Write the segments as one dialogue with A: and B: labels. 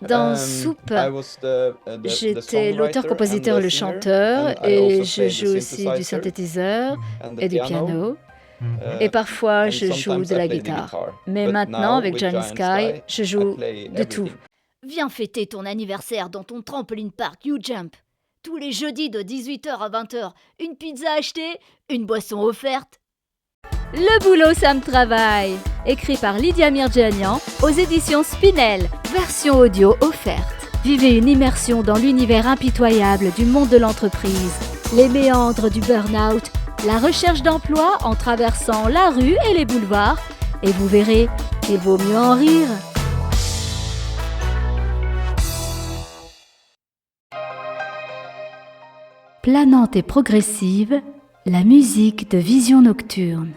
A: Dans Soup, j'étais l'auteur, compositeur, le chanteur, et je joue aussi du synthétiseur et du piano. Et parfois, je joue de la guitare. Mais maintenant, avec Johnny Sky, je joue de tout.
B: Viens fêter ton anniversaire dans ton trampoline park U-Jump. Tous les jeudis de 18h à 20h, une pizza achetée, une boisson offerte.
C: Le boulot, ça me travaille. Écrit par Lydia Mirjanian aux éditions Spinel. Version audio offerte. Vivez une immersion dans l'univers impitoyable du monde de l'entreprise, les méandres du burn-out, la recherche d'emploi en traversant la rue et les boulevards, et vous verrez, il vaut mieux en rire. Planante et progressive, la musique de Vision Nocturne.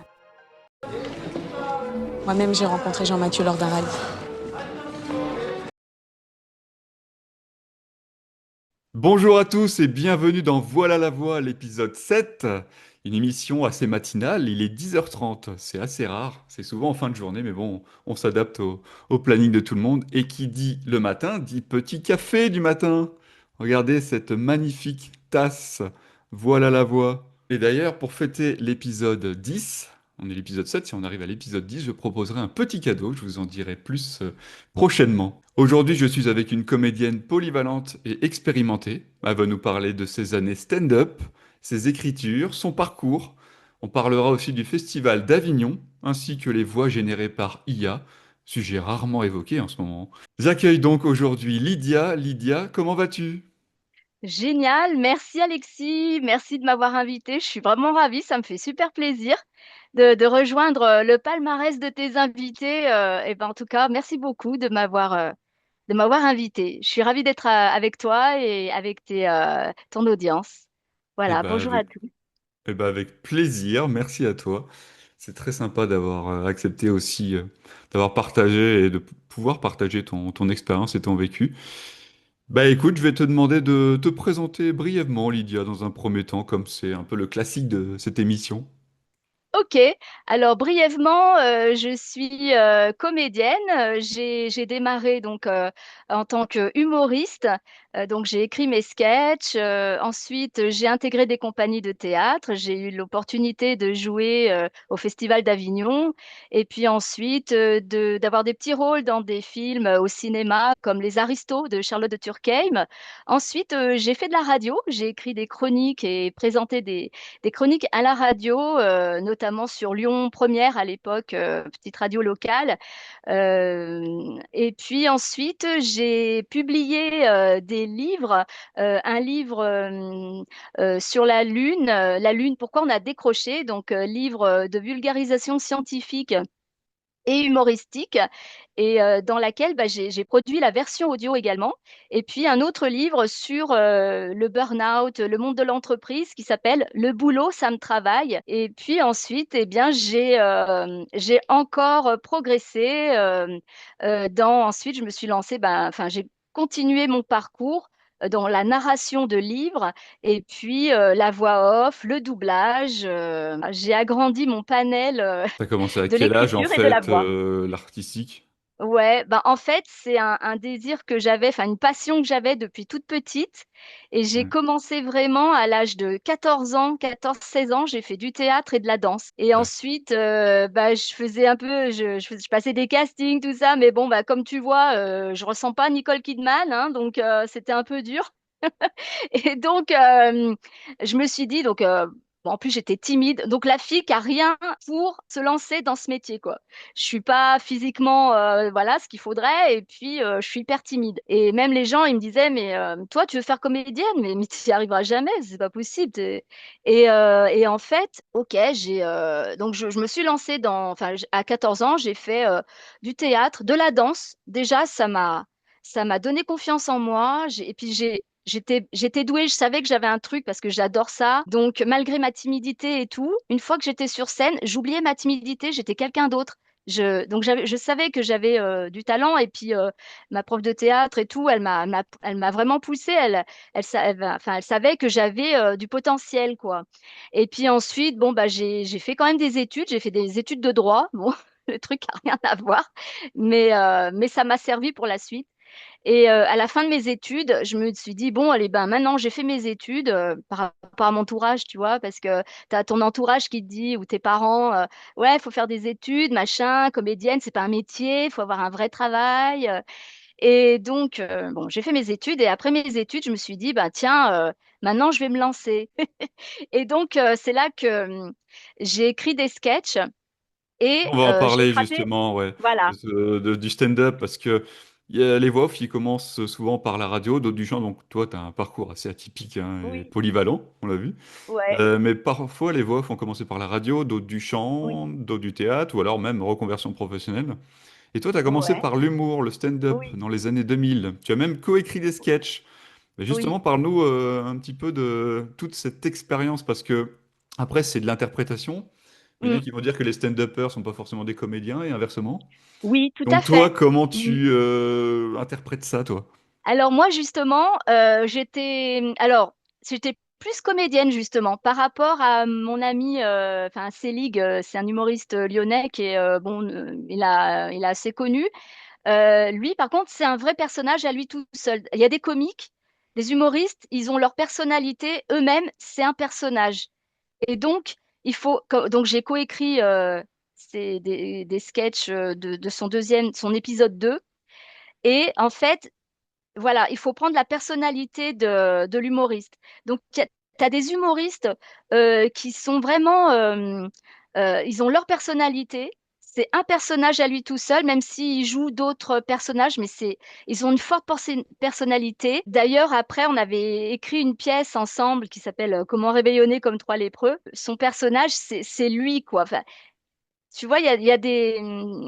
D: Moi-même, j'ai rencontré Jean-Mathieu lors d'un rallye.
E: Bonjour à tous et bienvenue dans Voilà la voix, l'épisode 7. Une émission assez matinale, il est 10h30. C'est assez rare, c'est souvent en fin de journée, mais bon, on s'adapte au planning de tout le monde. Et qui dit le matin, dit petit café du matin. Regardez cette magnifique tasse. Voilà la voix. Et d'ailleurs, pour fêter l'épisode 10, on est l'épisode 7, si on arrive à l'épisode 10, je proposerai un petit cadeau, je vous en dirai plus prochainement. Aujourd'hui, je suis avec une comédienne polyvalente et expérimentée. Elle va nous parler de ses années stand-up, ses écritures, son parcours. On parlera aussi du Festival d'Avignon, ainsi que les voix générées par IA, sujet rarement évoqué en ce moment. J'accueille donc aujourd'hui Lydia. Lydia, comment vas-tu?
F: Génial, merci Alexis, merci de m'avoir invitée. Je suis vraiment ravie, ça me fait super plaisir de rejoindre le palmarès de tes invités. Et ben, en tout cas, merci beaucoup de m'avoir invitée. Je suis ravie d'être avec toi et avec ton audience.
E: Eh
F: Voilà,
E: ben
F: bonjour à
E: avec,
F: tous.
E: eh ben avec plaisir, merci à toi. C'est très sympa d'avoir accepté aussi, d'avoir partagé et de pouvoir partager ton expérience et ton vécu. Bah écoute, je vais te demander de te présenter brièvement, Lydia, dans un premier temps, comme c'est un peu le classique de cette émission.
F: Ok, alors brièvement, je suis comédienne. J'ai démarré donc en tant que humoriste. Donc j'ai écrit mes sketchs. Ensuite, j'ai intégré des compagnies de théâtre. J'ai eu l'opportunité de jouer au Festival d'Avignon. Et puis ensuite, d'avoir des petits rôles dans des films au cinéma, comme Les Aristos de Charlotte de Turckheim. Ensuite, j'ai fait de la radio. J'ai écrit des chroniques et présenté des chroniques à la radio, notamment sur Lyon Première à l'époque, petite radio locale. Et puis ensuite, j'ai publié des livres, un livre sur la Lune, pourquoi on a décroché, donc livre de vulgarisation scientifique et humoristique, et dans laquelle bah, j'ai produit la version audio également. Et puis un autre livre sur le burn-out, le monde de l'entreprise qui s'appelle Le boulot, ça me travaille. Et puis ensuite, eh bien, j'ai encore progressé. Ensuite, je me suis lancée, ben, enfin, j'ai continué mon parcours dans la narration de livres et puis la voix off, le doublage. J'ai agrandi mon panel
E: T'as commencé à
F: de
E: quel âge en
F: l'écriture et de la
E: fait,
F: voix.
E: l'artistique?
F: Ouais, bah en fait, c'est un désir que j'avais, enfin une passion que j'avais depuis toute petite. Et j'ai
E: Ouais,
F: commencé vraiment à l'âge de 14 ans, 14-16 ans, j'ai fait du théâtre et de la danse. Et
E: ouais.
F: ensuite, bah, je faisais un peu, je passais des castings, tout ça, mais bon, bah, comme tu vois, je ressens pas Nicole Kidman, hein, donc c'était un peu dur. Et donc, je me suis dit, donc, bon, en plus, j'étais timide. Donc, la fille qui a rien pour se lancer dans ce métier, quoi. Je suis pas physiquement, voilà, ce qu'il faudrait. Et puis, je suis hyper timide. Et même les gens, ils me disaient, mais toi, tu veux faire comédienne, mais tu n'y arriveras jamais, c'est pas possible. Et en fait, ok, donc, je me suis lancée enfin, à 14 ans, j'ai fait du théâtre, de la danse. Déjà, ça m'a donné confiance en moi. Et puis, j'étais douée, je savais que j'avais un truc parce que j'adore ça. Donc, malgré ma timidité et tout, une fois que j'étais sur scène, j'oubliais ma timidité, j'étais quelqu'un d'autre. Donc, je savais que j'avais du talent. Et puis, ma prof de théâtre et tout, elle m'a vraiment poussée. Enfin, elle savait que j'avais du potentiel, quoi. Et puis ensuite, bon, bah, j'ai fait quand même des études. J'ai fait des études de droit. Bon, le truc n'a rien à voir. Mais ça m'a servi pour la suite. Et à la fin de mes études, je me suis dit, bon, allez, ben maintenant j'ai fait mes études par rapport à mon entourage, tu vois, parce que tu as ton entourage qui te dit, ou tes parents, ouais, il faut faire des études, machin, comédienne, c'est pas un métier, il faut avoir un vrai travail. Et donc, bon, j'ai fait mes études et après mes études, je me suis dit, bah tiens, maintenant je vais me lancer. Et donc, c'est là que j'ai écrit des sketchs et
E: On va en
F: j'ai
E: parler
F: frappé,
E: justement, ouais,
F: voilà,
E: du stand-up parce que les voix off, ils commencent souvent par la radio, d'autres du chant. Donc toi, tu as un parcours assez atypique hein, et
F: oui,
E: polyvalent, on l'a vu.
F: ouais,
E: Mais parfois, les voix off ont commencé par la radio, d'autres du
F: oui,
E: chant, d'autres du théâtre ou alors même reconversion professionnelle. Et toi, tu as commencé
F: ouais,
E: par l'humour, le stand-up
F: oui,
E: dans les années 2000. Tu as même coécrit des sketchs. Mais
F: oui.
E: justement, parle-nous un petit peu de toute cette expérience parce que après, c'est de l'interprétation. Il y en a
F: Mm.
E: qui vont dire que les stand-uppers sont pas forcément des comédiens et inversement.
F: Oui, tout à
E: Donc toi,
F: fait.
E: comment
F: Mm.
E: tu interprètes ça, toi?
F: Alors moi justement, j'étais plus comédienne justement par rapport à mon ami, enfin Selig, c'est un humoriste lyonnais qui est bon, il est assez connu. Lui, par contre, c'est un vrai personnage à lui tout seul. Il y a des comiques, des humoristes, ils ont leur personnalité eux-mêmes, c'est un personnage. Et donc donc j'ai coécrit des sketchs de son épisode 2. Et en fait, voilà, il faut prendre la personnalité de l'humoriste. Donc, tu as des humoristes qui sont vraiment, ils ont leur personnalité. C'est un personnage à lui tout seul, même s'ils jouent d'autres personnages, mais ils ont une forte personnalité. D'ailleurs, après, on avait écrit une pièce ensemble qui s'appelle Comment réveillonner comme trois lépreux. Son personnage, c'est lui, quoi. Enfin, tu vois, il y a des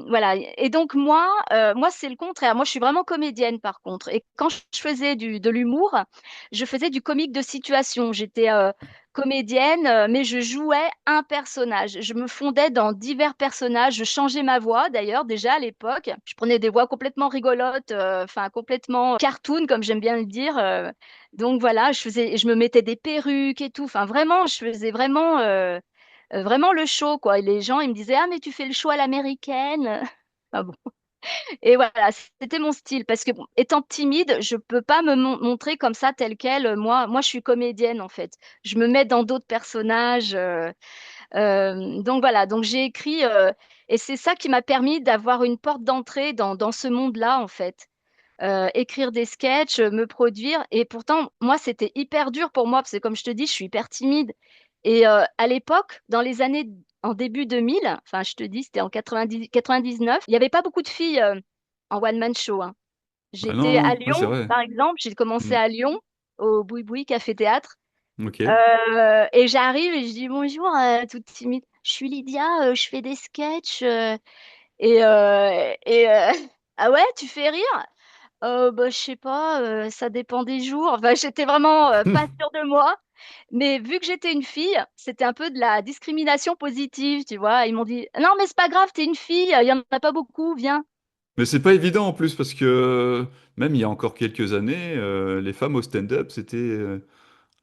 F: voilà. Et donc moi c'est le contraire. Moi je suis vraiment comédienne par contre. Et quand je faisais de l'humour, je faisais du comique de situation. J'étais comédienne, mais je jouais un personnage. Je me fondais dans divers personnages. Je changeais ma voix d'ailleurs déjà à l'époque. Je prenais des voix complètement rigolotes, enfin complètement cartoon comme j'aime bien le dire. Donc voilà, je me mettais des perruques et tout. Enfin vraiment, je faisais vraiment le show, quoi. Et les gens, ils me disaient: «Ah, mais tu fais le show à l'américaine». Ah bon. Et voilà, c'était mon style parce que bon, étant timide, je peux pas me montrer comme ça telle quelle. Moi, je suis comédienne, en fait. Je me mets dans d'autres personnages, donc voilà, donc j'ai écrit, et c'est ça qui m'a permis d'avoir une porte d'entrée dans ce monde-là, en fait. Écrire des sketchs, me produire et pourtant, moi, c'était hyper dur pour moi parce que comme je te dis, je suis hyper timide et à l'époque, dans les années en début 2000, enfin, je te dis, c'était en 99, il y avait pas beaucoup de filles, en one man show, hein.
E: Ah non,
F: J'étais à
E: non, ouais, c'est
F: Lyon,
E: vrai.
F: par exemple, j'ai commencé
E: Mm.
F: à Lyon, au Boui Boui Café Théâtre,
E: Ok.
F: et j'arrive et je dis: «Bonjour», toute timide. «Je suis Lydia, je fais des sketchs», «Ah ouais, tu fais rire?» Bah, je sais pas, ça dépend des jours. Enfin, j'étais vraiment, pas sûre de moi, mais vu que j'étais une fille, c'était un peu de la discrimination positive, tu vois? Ils m'ont dit: «Non, mais c'est pas grave, tu es une fille, il y en a pas beaucoup, viens».
E: Mais c'est pas évident en plus parce que même il y a encore quelques années, les femmes au stand-up, c'était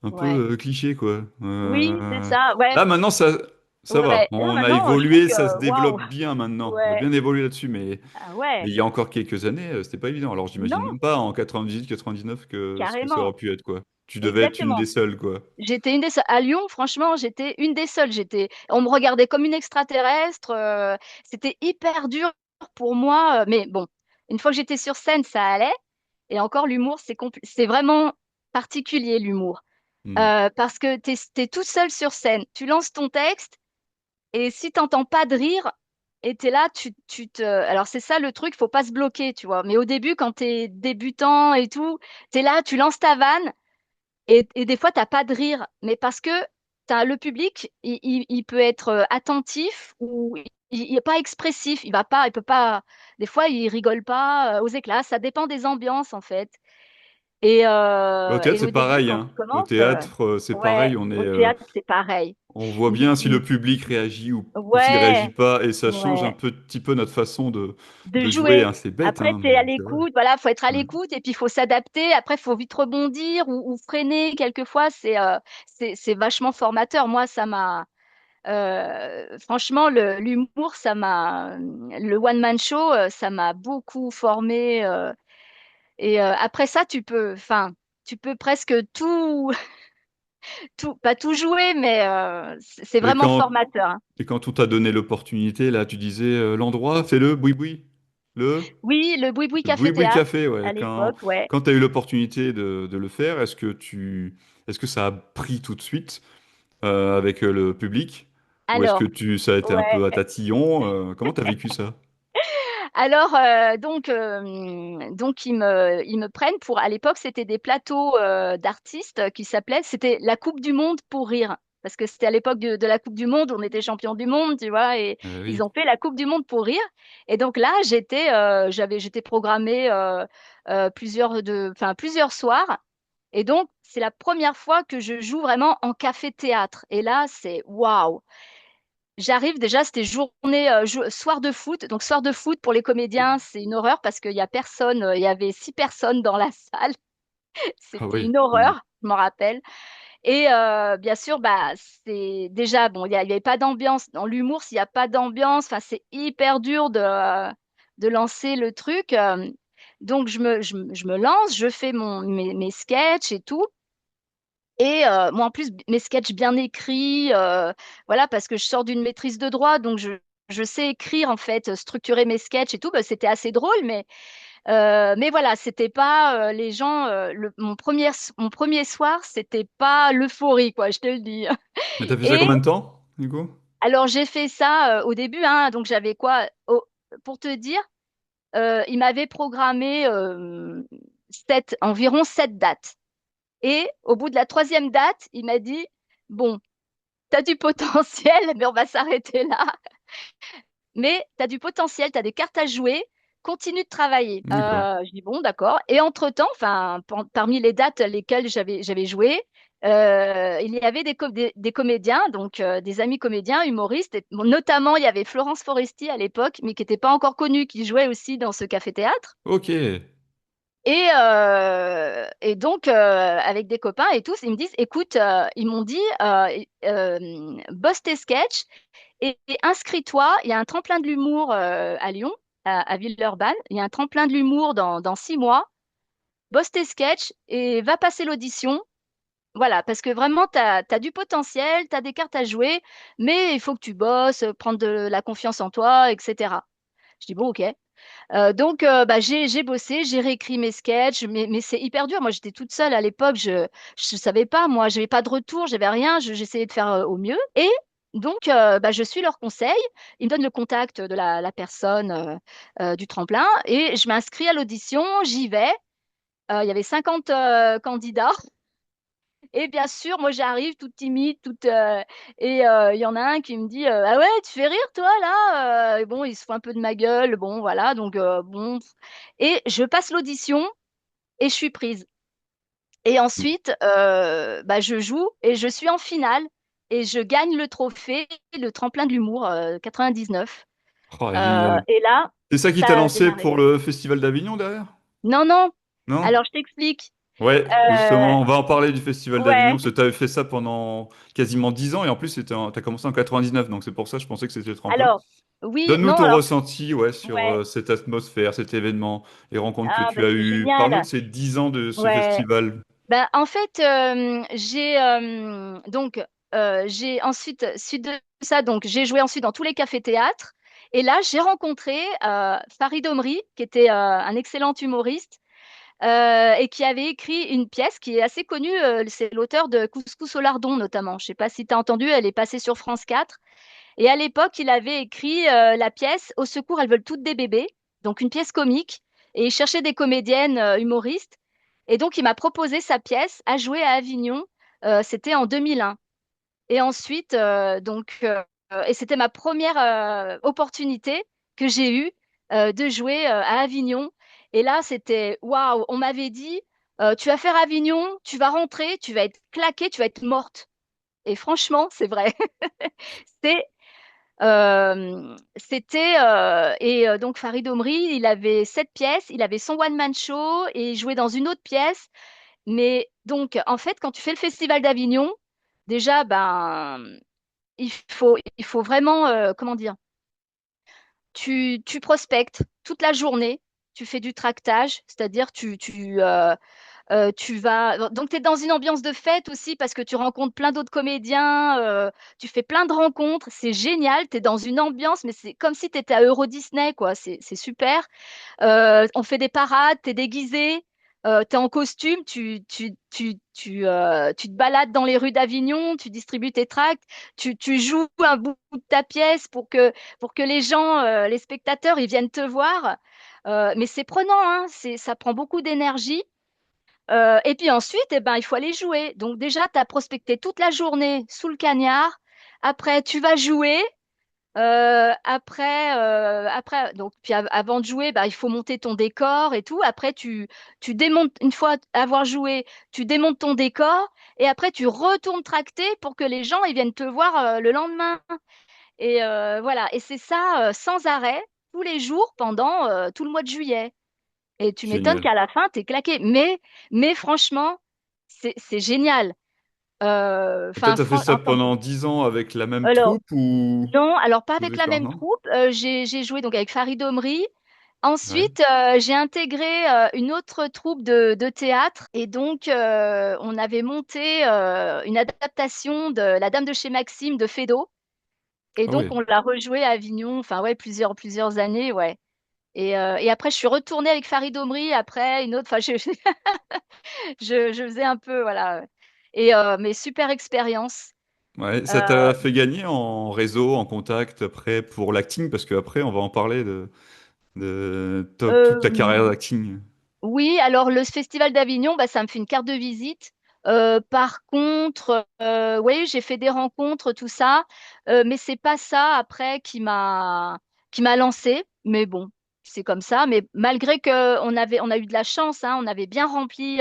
E: un
F: Ouais.
E: peu cliché, quoi.
F: Oui, c'est ça, ouais,
E: Là, maintenant, ça va.
F: ouais. Là,
E: On a
F: maintenant, je trouve
E: évolué, ça se
F: que waouh!
E: développe bien maintenant. On a
F: Ouais.
E: bien évolué là-dessus, mais
F: Ah ouais.
E: il y a encore quelques années, c'était pas évident. Alors, j'imagine
F: Non,
E: même pas en 98, 99 que ce que ça
F: carrément,
E: aurait pu être, quoi. Tu devais être une
F: exactement.
E: des seules, quoi.
F: J'étais une des seules. À Lyon, franchement, j'étais une des seules. On me regardait comme une extraterrestre. C'était hyper dur pour moi. Mais bon, une fois que j'étais sur scène, ça allait. Et encore, l'humour, c'est vraiment particulier, l'humour.
E: Hmm.
F: Parce que t'es toute seule sur scène. Tu lances ton texte et si t'entends pas de rire, et t'es là, alors c'est ça le truc, faut pas se bloquer, tu vois. Mais au début, quand t'es débutant et tout, t'es là, tu lances ta vanne. Et des fois, tu as pas de rire, mais parce que le public, il peut être attentif ou il est pas expressif, il peut pas, des fois, il rigole pas aux éclats, ça dépend des ambiances en fait.
E: Au théâtre,
F: Et
E: c'est
F: au début,
E: pareil,
F: quand
E: hein.
F: tu
E: Au
F: commences,
E: théâtre, c'est
F: ouais,
E: pareil.
F: au théâtre, c'est pareil.
E: On voit
F: Mm,
E: bien si
F: mm.
E: le public réagit ou s'il réagit
F: Ouais,
E: pas, et ça change un
F: ouais.
E: petit peu notre façon
F: De
E: de jouer,
F: jouer.
E: hein. C'est bête,
F: Après,
E: hein,
F: tu es à
E: mais c'est vrai.
F: l'écoute, voilà, faut être à
E: Ouais.
F: l'écoute et puis il faut s'adapter. Après, il faut vite rebondir ou freiner. Quelquefois, c'est vachement formateur. Moi, franchement, l'humour, le one-man show, ça m'a beaucoup formé. Et après ça, tu peux presque tout, pas tout jouer, mais c'est
E: Et
F: vraiment
E: quand,
F: formateur, hein.
E: et quand on t'a donné l'opportunité, là, tu disais l'endroit, fais-le, boui-boui. Le,
F: Oui, le Boui Boui
E: le
F: Café
E: boui-boui
F: Théâtre
E: café, ouais.
F: à l'époque, ouais.
E: Quand tu as eu l'opportunité de le faire, est-ce que ça a pris tout de suite avec le public? Ou est-ce que
F: Alors,
E: ça a été un
F: ouais.
E: peu à tatillon? Comment tu as vécu ça?
F: Alors, donc ils me prennent pour, à l'époque, c'était des plateaux d'artistes qui s'appelaient, c'était la Coupe du Monde pour rire. Parce que c'était à l'époque de la Coupe du Monde, on était champion du monde, tu vois, et ils
E: Oui.
F: ont fait la Coupe du Monde pour rire. Et donc là, j'étais programmée plusieurs soirs. Et donc, c'est la première fois que je joue vraiment en café-théâtre. Et là, c'est waouh! J'arrive déjà, c'était soir de foot. Donc, soir de foot pour les comédiens, c'est une horreur parce qu'il y a personne. Il y avait 6 personnes dans la salle.
E: Ah
F: C'était
E: oui.
F: une horreur, je m'en rappelle. Et bien sûr, bah, c'est déjà, bon, il y avait pas d'ambiance. Dans l'humour, s'il n'y a pas d'ambiance, enfin, c'est hyper dur de lancer le truc. Donc, je me lance, je fais mes sketchs et tout. Et moi, en plus, mes sketchs bien écrits, voilà, parce que je sors d'une maîtrise de droit, donc je sais écrire, en fait, structurer mes sketchs et tout. Bah, c'était assez drôle, mais voilà, c'était pas les gens. Mon premier soir, c'était pas l'euphorie, quoi, je te le dis.
E: Mais t'as fait ça
F: Et
E: combien de temps, du coup?
F: alors, j'ai fait ça au début, hein, donc j'avais quoi? Pour te dire, il m'avait programmé environ 7 dates. Et au bout de la troisième date, il m'a dit, bon, tu as du potentiel, mais on va s'arrêter là. Mais tu as du potentiel, tu as des cartes à jouer, continue de travailler.
E: D'accord.
F: Je dis bon, d'accord. Et entre-temps, enfin, parmi les dates lesquelles j'avais joué, il y avait des comédiens, donc des amis comédiens, humoristes. Et, bon, notamment, il y avait Florence Foresti à l'époque, mais qui n'était pas encore connue, qui jouait aussi dans ce café-théâtre.
E: Ok.
F: Et donc, avec des copains et tous, ils me disent, écoute, ils m'ont dit, bosse tes sketchs et inscris-toi. Il y a un tremplin de l'humour à Lyon, à Villeurbanne. Il y a un tremplin de l'humour dans 6 mois. Bosse tes sketchs et va passer l'audition. Voilà, parce que vraiment, tu as du potentiel, tu as des cartes à jouer, mais il faut que tu bosses, prendre de la confiance en toi, etc. Je dis, bon, ok. Donc, bah, j'ai bossé, j'ai réécrit mes sketchs, mais c'est hyper dur. Moi, j'étais toute seule à l'époque, je ne savais pas, moi, j'avais pas de retour, j'avais rien, j'essayais de faire au mieux. Et donc, bah, je suis leur conseil. Ils me donnent le contact de la personne du tremplin et je m'inscris à l'audition, j'y vais. Il y avait 50 candidats. Et bien sûr, moi j'arrive toute timide, et il y en a un qui me dit ah ouais, tu fais rire toi là? Et bon, il se fout un peu de ma gueule, bon voilà, donc bon. Et je passe l'audition et je suis prise. Et ensuite, bah, je joue et je suis en finale et je gagne le trophée, le tremplin de l'humour 99.
E: Oh, génial.
F: Et là,
E: C'est ça qui t'a
F: ça a
E: lancé
F: démarré.
E: pour le Festival d'Avignon derrière?
F: Non, non.
E: Non?
F: Alors je t'explique.
E: Ouais,
F: Euh,
E: justement, on va en parler du Festival d'Avignon,
F: ouais.
E: parce que tu avais fait ça pendant quasiment 10 ans, et en plus, tu as commencé en 99, donc c'est pour ça que je pensais que c'était le tremplin.
F: Alors oui,
E: Donne-nous
F: non,
E: ton
F: alors
E: ressenti, ouais, sur
F: ouais.
E: cette atmosphère, cet événement, les rencontres que
F: Ah
E: tu
F: bah
E: as
F: c'est
E: eues. Parle-nous de
F: génial.
E: ces 10 ans de ce
F: Ouais.
E: festival.
F: Ben, en fait, j'ai ensuite, suite de ça, donc j'ai joué ensuite dans tous les cafés-théâtres. Et là, j'ai rencontré Farid Omri, qui était un excellent humoriste et qui avait écrit une pièce qui est assez connue. C'est l'auteur de Couscous au lardon, notamment. Je ne sais pas si tu as entendu, elle est passée sur France 4. Et à l'époque, il avait écrit la pièce Au secours, elles veulent toutes des bébés, donc une pièce comique. Et il cherchait des comédiennes humoristes. Et donc, il m'a proposé sa pièce à jouer à Avignon. C'était en 2001. Et ensuite, et c'était ma première opportunité que j'ai eue de jouer à Avignon. Et là, c'était waouh! On m'avait dit, tu vas faire Avignon, tu vas rentrer, tu vas être claquée, tu vas être morte. Et franchement, c'est vrai. C'est donc Farid Omri, il avait 7 pièces, il avait son one-man show et il jouait dans une autre pièce. Mais donc, en fait, quand tu fais le Festival d'Avignon, déjà, ben, il faut vraiment, comment dire, tu prospectes toute la journée, tu fais du tractage, c'est-à-dire tu vas. Donc, tu es dans une ambiance de fête aussi parce que tu rencontres plein d'autres comédiens, tu fais plein de rencontres, c'est génial, tu es dans une ambiance, mais c'est comme si tu étais à Euro Disney, quoi, c'est super. On fait des parades, tu es déguisé, tu es en costume, tu te balades dans les rues d'Avignon, tu distribues tes tracts, tu joues un bout de ta pièce pour que les gens, les spectateurs, ils viennent te voir. Mais c'est prenant, hein, ça prend beaucoup d'énergie. Et puis ensuite, eh ben, il faut aller jouer. Donc déjà, tu as prospecté toute la journée sous le cagnard. Après, tu vas jouer. Après, donc, puis avant de jouer, bah, il faut monter ton décor et tout. Après, tu démontes, une fois avoir joué, tu démontes ton décor et après, tu retournes tracter pour que les gens ils viennent te voir le lendemain. Et voilà, et c'est ça sans arrêt, tous les jours pendant tout le mois de juillet. Et tu m'étonnes
E: Génial.
F: qu'à la fin, tu es claqué. Mais franchement, c'est génial.
E: Et toi,
F: Enfin,
E: tu as fait ça
F: enfin,
E: pendant 10 ans avec la même
F: alors,
E: troupe ou
F: non, alors pas
E: vous
F: avec
E: avez
F: la
E: fait un
F: même
E: an?
F: troupe. J'ai joué donc avec Farid Omri.
E: Ouais.
F: Ensuite, j'ai intégré une autre troupe de théâtre. Et donc, on avait monté une adaptation de La Dame de chez Maxime de Feydeau. Et
E: Ah
F: donc,
E: oui,
F: on l'a rejoué à Avignon. Enfin, ouais, plusieurs années, ouais. Et après, je suis retournée avec Farid Omri. Après, une autre. Enfin, je faisais un peu, voilà. Mais super expérience.
E: ouais, ça
F: Euh,
E: t'a fait gagner en réseau, en contact après pour l'acting, parce qu'après on va en parler de toute ta carrière
F: euh,
E: d'acting.
F: oui, alors le Festival d'Avignon, bah, ça me fait une carte de visite. Par contre, oui, j'ai fait des rencontres, tout ça, mais c'est pas ça après qui m'a lancé. Mais bon, c'est comme ça. Mais malgré que on a eu de la chance, hein, on avait bien rempli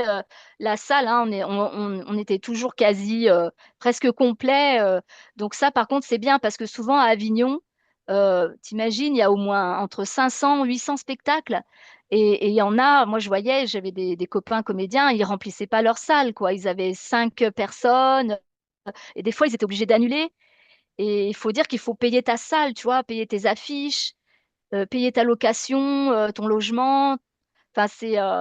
F: la salle, hein, on était toujours quasi presque complet. Donc ça, par contre, c'est bien parce que souvent à Avignon, t'imagines, il y a au moins entre 500 800 spectacles. Et il y en a, moi je voyais, j'avais des copains comédiens, ils remplissaient pas leur salle, quoi. Ils avaient 5 personnes et des fois ils étaient obligés d'annuler. Et il faut dire qu'il faut payer ta salle, tu vois, payer tes affiches, payer ta location, ton logement. Enfin,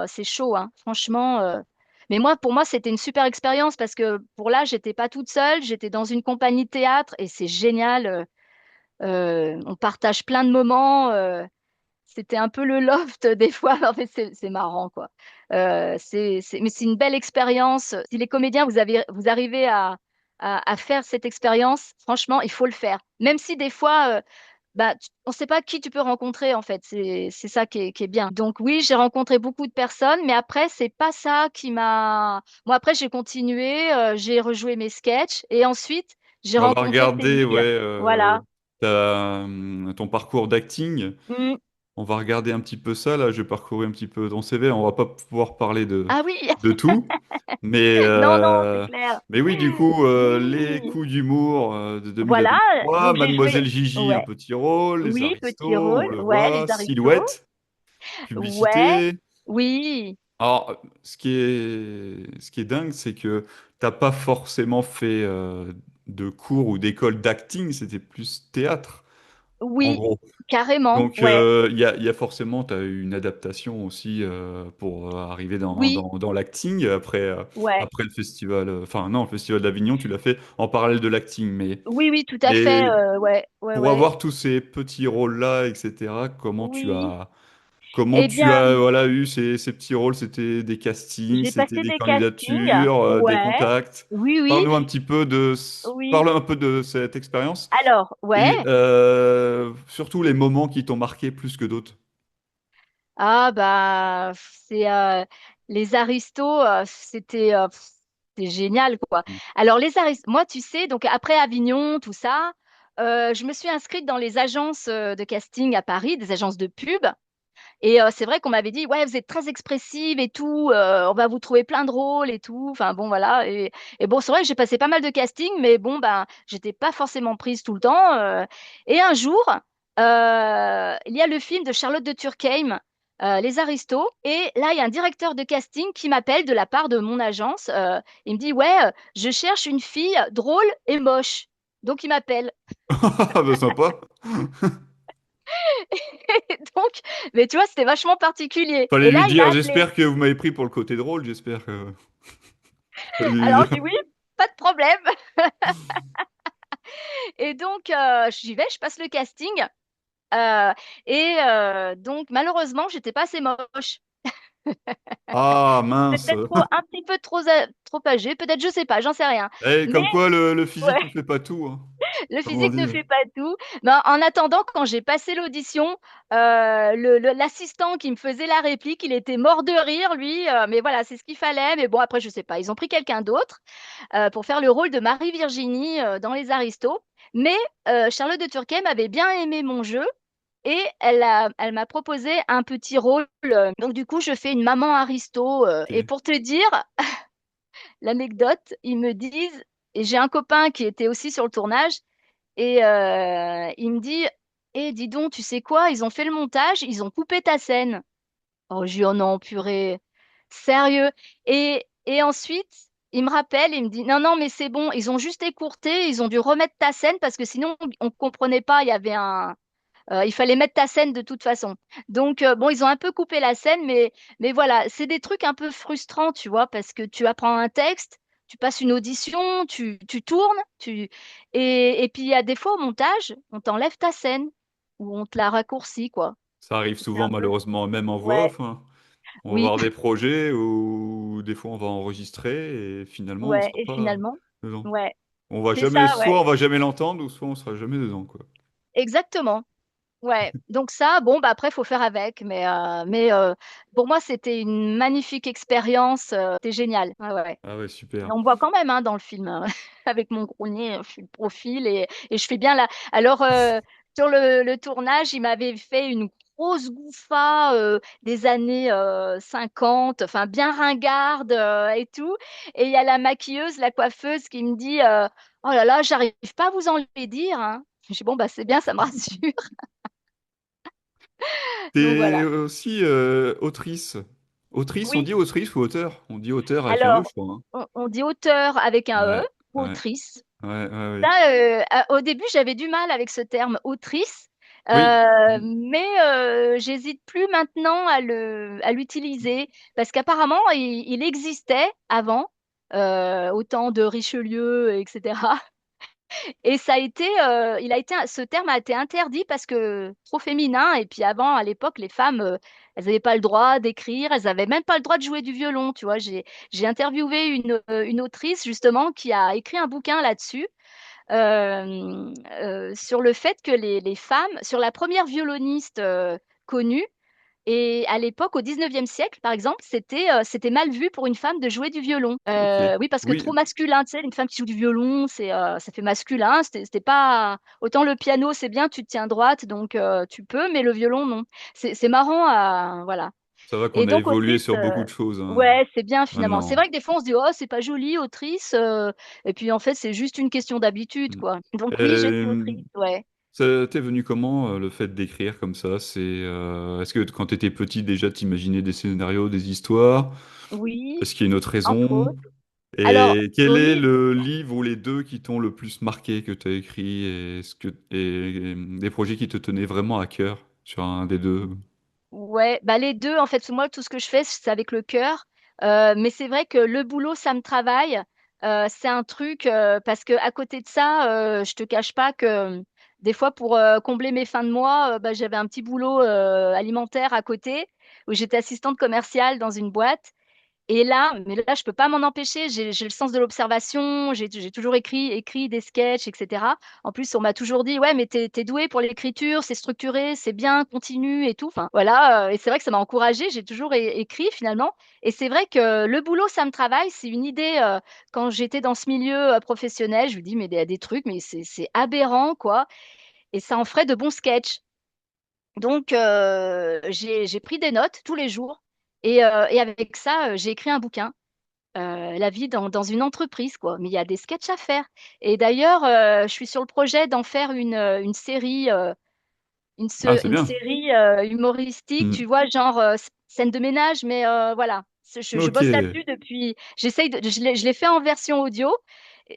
F: c'est chaud, hein, franchement. Mais moi, pour moi, c'était une super expérience parce que pour là, j'étais pas toute seule, j'étais dans une compagnie de théâtre et c'est génial. On partage plein de moments. C'était un peu le loft des fois. En fait, c'est marrant, quoi. Mais c'est une belle expérience. Si les comédiens, vous arrivez à faire cette expérience, franchement, il faut le faire. Même si des fois, bah, on ne sait pas qui tu peux rencontrer, en fait. C'est ça qui est bien. Donc oui, j'ai rencontré beaucoup de personnes, mais après, c'est pas ça qui m'a... Moi, après, j'ai continué, j'ai rejoué mes sketchs et ensuite, j'ai
E: On va
F: rencontré
E: regarder, ouais,
F: Céline. Voilà.
E: ton parcours d'acting.
F: Mm.
E: On va regarder un petit peu ça, là, je vais parcourir un petit peu ton CV. On va pas pouvoir parler
F: Ah oui,
E: de tout, mais,
F: non, non, c'est clair.
E: mais oui, du coup, les
F: Oui,
E: coups d'humour de
F: voilà.
E: 2023,
F: Donc j'ai joué.
E: Mademoiselle Gigi, un
F: Ouais.
E: petit rôle, les
F: Oui,
E: aristos,
F: petit rôle.
E: on le
F: Ouais,
E: voit,
F: les aristos.
E: silhouette,
F: Ouais.
E: publicité.
F: Oui.
E: Alors, ce qui est dingue, c'est que t'as pas forcément fait de cours ou d'école d'acting, c'était plus théâtre, en
F: Oui,
E: gros.
F: carrément.
E: Donc,
F: Ouais.
E: il y a forcément, tu as eu une adaptation aussi pour arriver
F: Oui.
E: dans l'acting après,
F: Ouais.
E: après le festival. Enfin, non, le festival d'Avignon, tu l'as fait en parallèle de l'acting.
F: Oui, oui, tout à fait.
E: Mais
F: Ouais. Ouais,
E: pour
F: ouais.
E: avoir tous ces petits rôles-là, etc.,
F: Oui.
E: comment
F: Eh
E: tu
F: bien,
E: as voilà, eu ces petits rôles? C'était des castings,
F: j'ai
E: c'était
F: passé
E: des
F: des castings.
E: candidatures, des
F: Ouais.
E: contacts.
F: Oui, oui.
E: Parle-nous un petit peu
F: Oui.
E: parle un peu de cette expérience
F: Alors, ouais.
E: et surtout les moments qui t'ont marqué plus que d'autres.
F: Ah bah c'est les aristos, c'était génial quoi. Alors les aristos, moi tu sais, donc après Avignon, tout ça, je me suis inscrite dans les agences de casting à Paris, des agences de pub. Et c'est vrai qu'on m'avait dit, ouais, vous êtes très expressive et tout, on va vous trouver plein de rôles et tout. Enfin bon voilà. Et bon, c'est vrai que j'ai passé pas mal de castings, mais bon ben j'étais pas forcément prise tout le temps. Et un jour, il y a le film de Charlotte de Turckheim. Les Aristos. Et là, il y a un directeur de casting qui m'appelle de la part de mon agence. Il me dit, ouais, je cherche une fille drôle et moche. Donc, il m'appelle.
E: Ah bah sympa.
F: Et donc, mais tu vois, c'était vachement particulier.
E: Fallait
F: Et
E: lui
F: là, il a
E: dire,
F: appelé.
E: j'espère que vous m'avez pris pour le côté drôle, j'espère que... Fallait lui
F: Alors,
E: dire.
F: je dis oui, pas de problème. Et donc, j'y vais, je passe le casting. euh, donc, malheureusement, j'étais pas assez moche.
E: Ah,
F: J'étais
E: mince.
F: peut-être un petit peu trop âgée, peut-être, je sais pas, j'en sais rien.
E: Eh,
F: Mais
E: comme quoi le physique ne
F: ouais,
E: fait pas tout, hein,
F: le
E: comme on
F: physique ne
E: dit.
F: fait pas tout. Mais en attendant, quand j'ai passé l'audition, l'assistant qui me faisait la réplique, il était mort de rire, lui. Mais voilà, c'est ce qu'il fallait. Mais bon, après, je sais pas. Ils ont pris quelqu'un d'autre pour faire le rôle de Marie-Virginie dans Les Aristos. Mais Charlotte de Turckheim avait bien aimé mon jeu. Et elle m'a proposé un petit rôle. Donc, du coup, je fais une maman aristo. Et
E: Ok.
F: pour te dire, l'anecdote, ils me disent, et j'ai un copain qui était aussi sur le tournage, et il me dit, dis donc, tu sais quoi, ils ont fait le montage, ils ont coupé ta scène. Oh, je dis, oh non, purée, sérieux. Et ensuite, il me rappelle, il me dit, non, non, mais c'est bon, ils ont juste écourté, ils ont dû remettre ta scène parce que sinon, on ne comprenait pas, il fallait mettre ta scène de toute façon. Donc, bon, ils ont un peu coupé la scène, mais voilà, c'est des trucs un peu frustrants, tu vois, parce que tu apprends un texte, tu passes une audition, tu tournes, et puis il y a des fois au montage, on t'enlève ta scène ou on te la raccourcit, quoi.
E: Ça arrive
F: C'est
E: souvent,
F: un peu.
E: malheureusement, même en voix
F: Ouais,
E: off, hein. On va
F: oui,
E: voir des projets où des fois on va enregistrer et finalement on
F: ouais,
E: sera
F: et
E: pas
F: finalement,
E: dedans.
F: ouais,
E: On va
F: c'est
E: jamais,
F: ça, ouais,
E: soit on va jamais l'entendre, ou soit on sera jamais dedans, quoi.
F: exactement. Ouais, donc ça, bon, bah après, il faut faire avec. Mais pour moi, c'était une magnifique expérience. C'était génial. Ouais, ouais, ouais.
E: Ah ouais,
F: Et
E: super.
F: on me voit quand même hein, dans le film, avec mon gros nez, je fais le profil et je fais bien la. Alors, sur le tournage, il m'avait fait une grosse gouffa des années 50, enfin bien ringarde et tout. Et il y a la maquilleuse, la coiffeuse qui me dit oh là là, j'arrive pas à vous enlever dire, hein. Je dis bon, bah c'est bien, ça me rassure. Donc
E: T'es
F: voilà.
E: aussi autrice. Autrice, on
F: Oui,
E: dit autrice ou auteur? On dit auteur avec un E,
F: alors,
E: je crois, hein.
F: on dit auteur avec un E,
E: Ouais,
F: ou
E: ouais,
F: autrice.
E: ouais, ouais, ouais.
F: Ça, au début, j'avais du mal avec ce terme autrice,
E: Oui. Mm.
F: mais j'hésite plus maintenant à l'utiliser parce qu'apparemment, il existait avant, au temps de Richelieu, etc. Et ce terme a été interdit parce que trop féminin. Et puis avant, à l'époque, les femmes, elles n'avaient pas le droit d'écrire, elles n'avaient même pas le droit de jouer du violon. Tu vois, j'ai interviewé une autrice justement qui a écrit un bouquin là-dessus, sur le fait que les femmes, sur la première violoniste connue, et à l'époque, au 19e siècle, par exemple, c'était mal vu pour une femme de jouer du violon.
E: Ok.
F: Oui, parce que
E: Oui,
F: trop masculin, tu sais, une femme qui joue du violon, ça fait masculin. C'était pas autant le piano, c'est bien, tu te tiens droite, donc tu peux, mais le violon, non. C'est marrant, voilà.
E: ça va
F: Et
E: qu'on a
F: donc
E: évolué
F: autrice,
E: sur beaucoup de choses, hein,
F: ouais, c'est bien finalement. C'est
E: maintenant.
F: vrai que des fois on se dit oh c'est pas joli autrice, et puis en fait c'est juste une question d'habitude
E: Mm.
F: quoi. Donc oui, je suis
E: Euh,
F: autrice, ouais.
E: Ça t'est venu comment, le fait d'écrire comme ça? Est-ce que quand tu étais petit, déjà, t'imaginais des scénarios, des histoires?
F: Oui,
E: Est-ce qu'il y a une autre
F: entre
E: raison?
F: autres. Alors
E: Et quel est
F: oui,
E: le livre ou les deux qui t'ont le plus marqué que tu as écrit et des projets qui te tenaient vraiment à cœur sur un des deux?
F: ouais, bah les deux en fait. Moi tout ce que je fais c'est avec le cœur. Mais c'est vrai que le boulot ça me travaille. C'est un truc parce que à côté de ça, je te cache pas que des fois pour combler mes fins de mois, bah, j'avais un petit boulot alimentaire à côté où j'étais assistante commerciale dans une boîte. Et là, mais là, je peux pas m'en empêcher. J'ai le sens de l'observation. J'ai toujours écrit des sketchs, etc. En plus, on m'a toujours dit, ouais, mais t'es doué pour l'écriture, c'est structuré, c'est bien, continue et tout. Enfin, voilà. Et c'est vrai que ça m'a encouragée. J'ai toujours écrit finalement. Et c'est vrai que le boulot, ça me travaille. C'est une idée. Quand j'étais dans ce milieu professionnel, je me dis, mais il y a des trucs, mais c'est aberrant, quoi. Et ça en ferait de bons sketchs. Donc, j'ai pris des notes tous les jours. Et avec ça, j'ai écrit un bouquin. La vie dans une entreprise, quoi. Mais il y a des sketchs à faire. Et d'ailleurs, je suis sur le projet d'en faire une série,
E: Ah, c'est
F: une
E: bien.
F: série humoristique,
E: Hmm.
F: tu vois, genre scène de ménage, mais voilà. Je
E: Ok.
F: bosse là-dessus depuis. Je l'ai fait en version audio.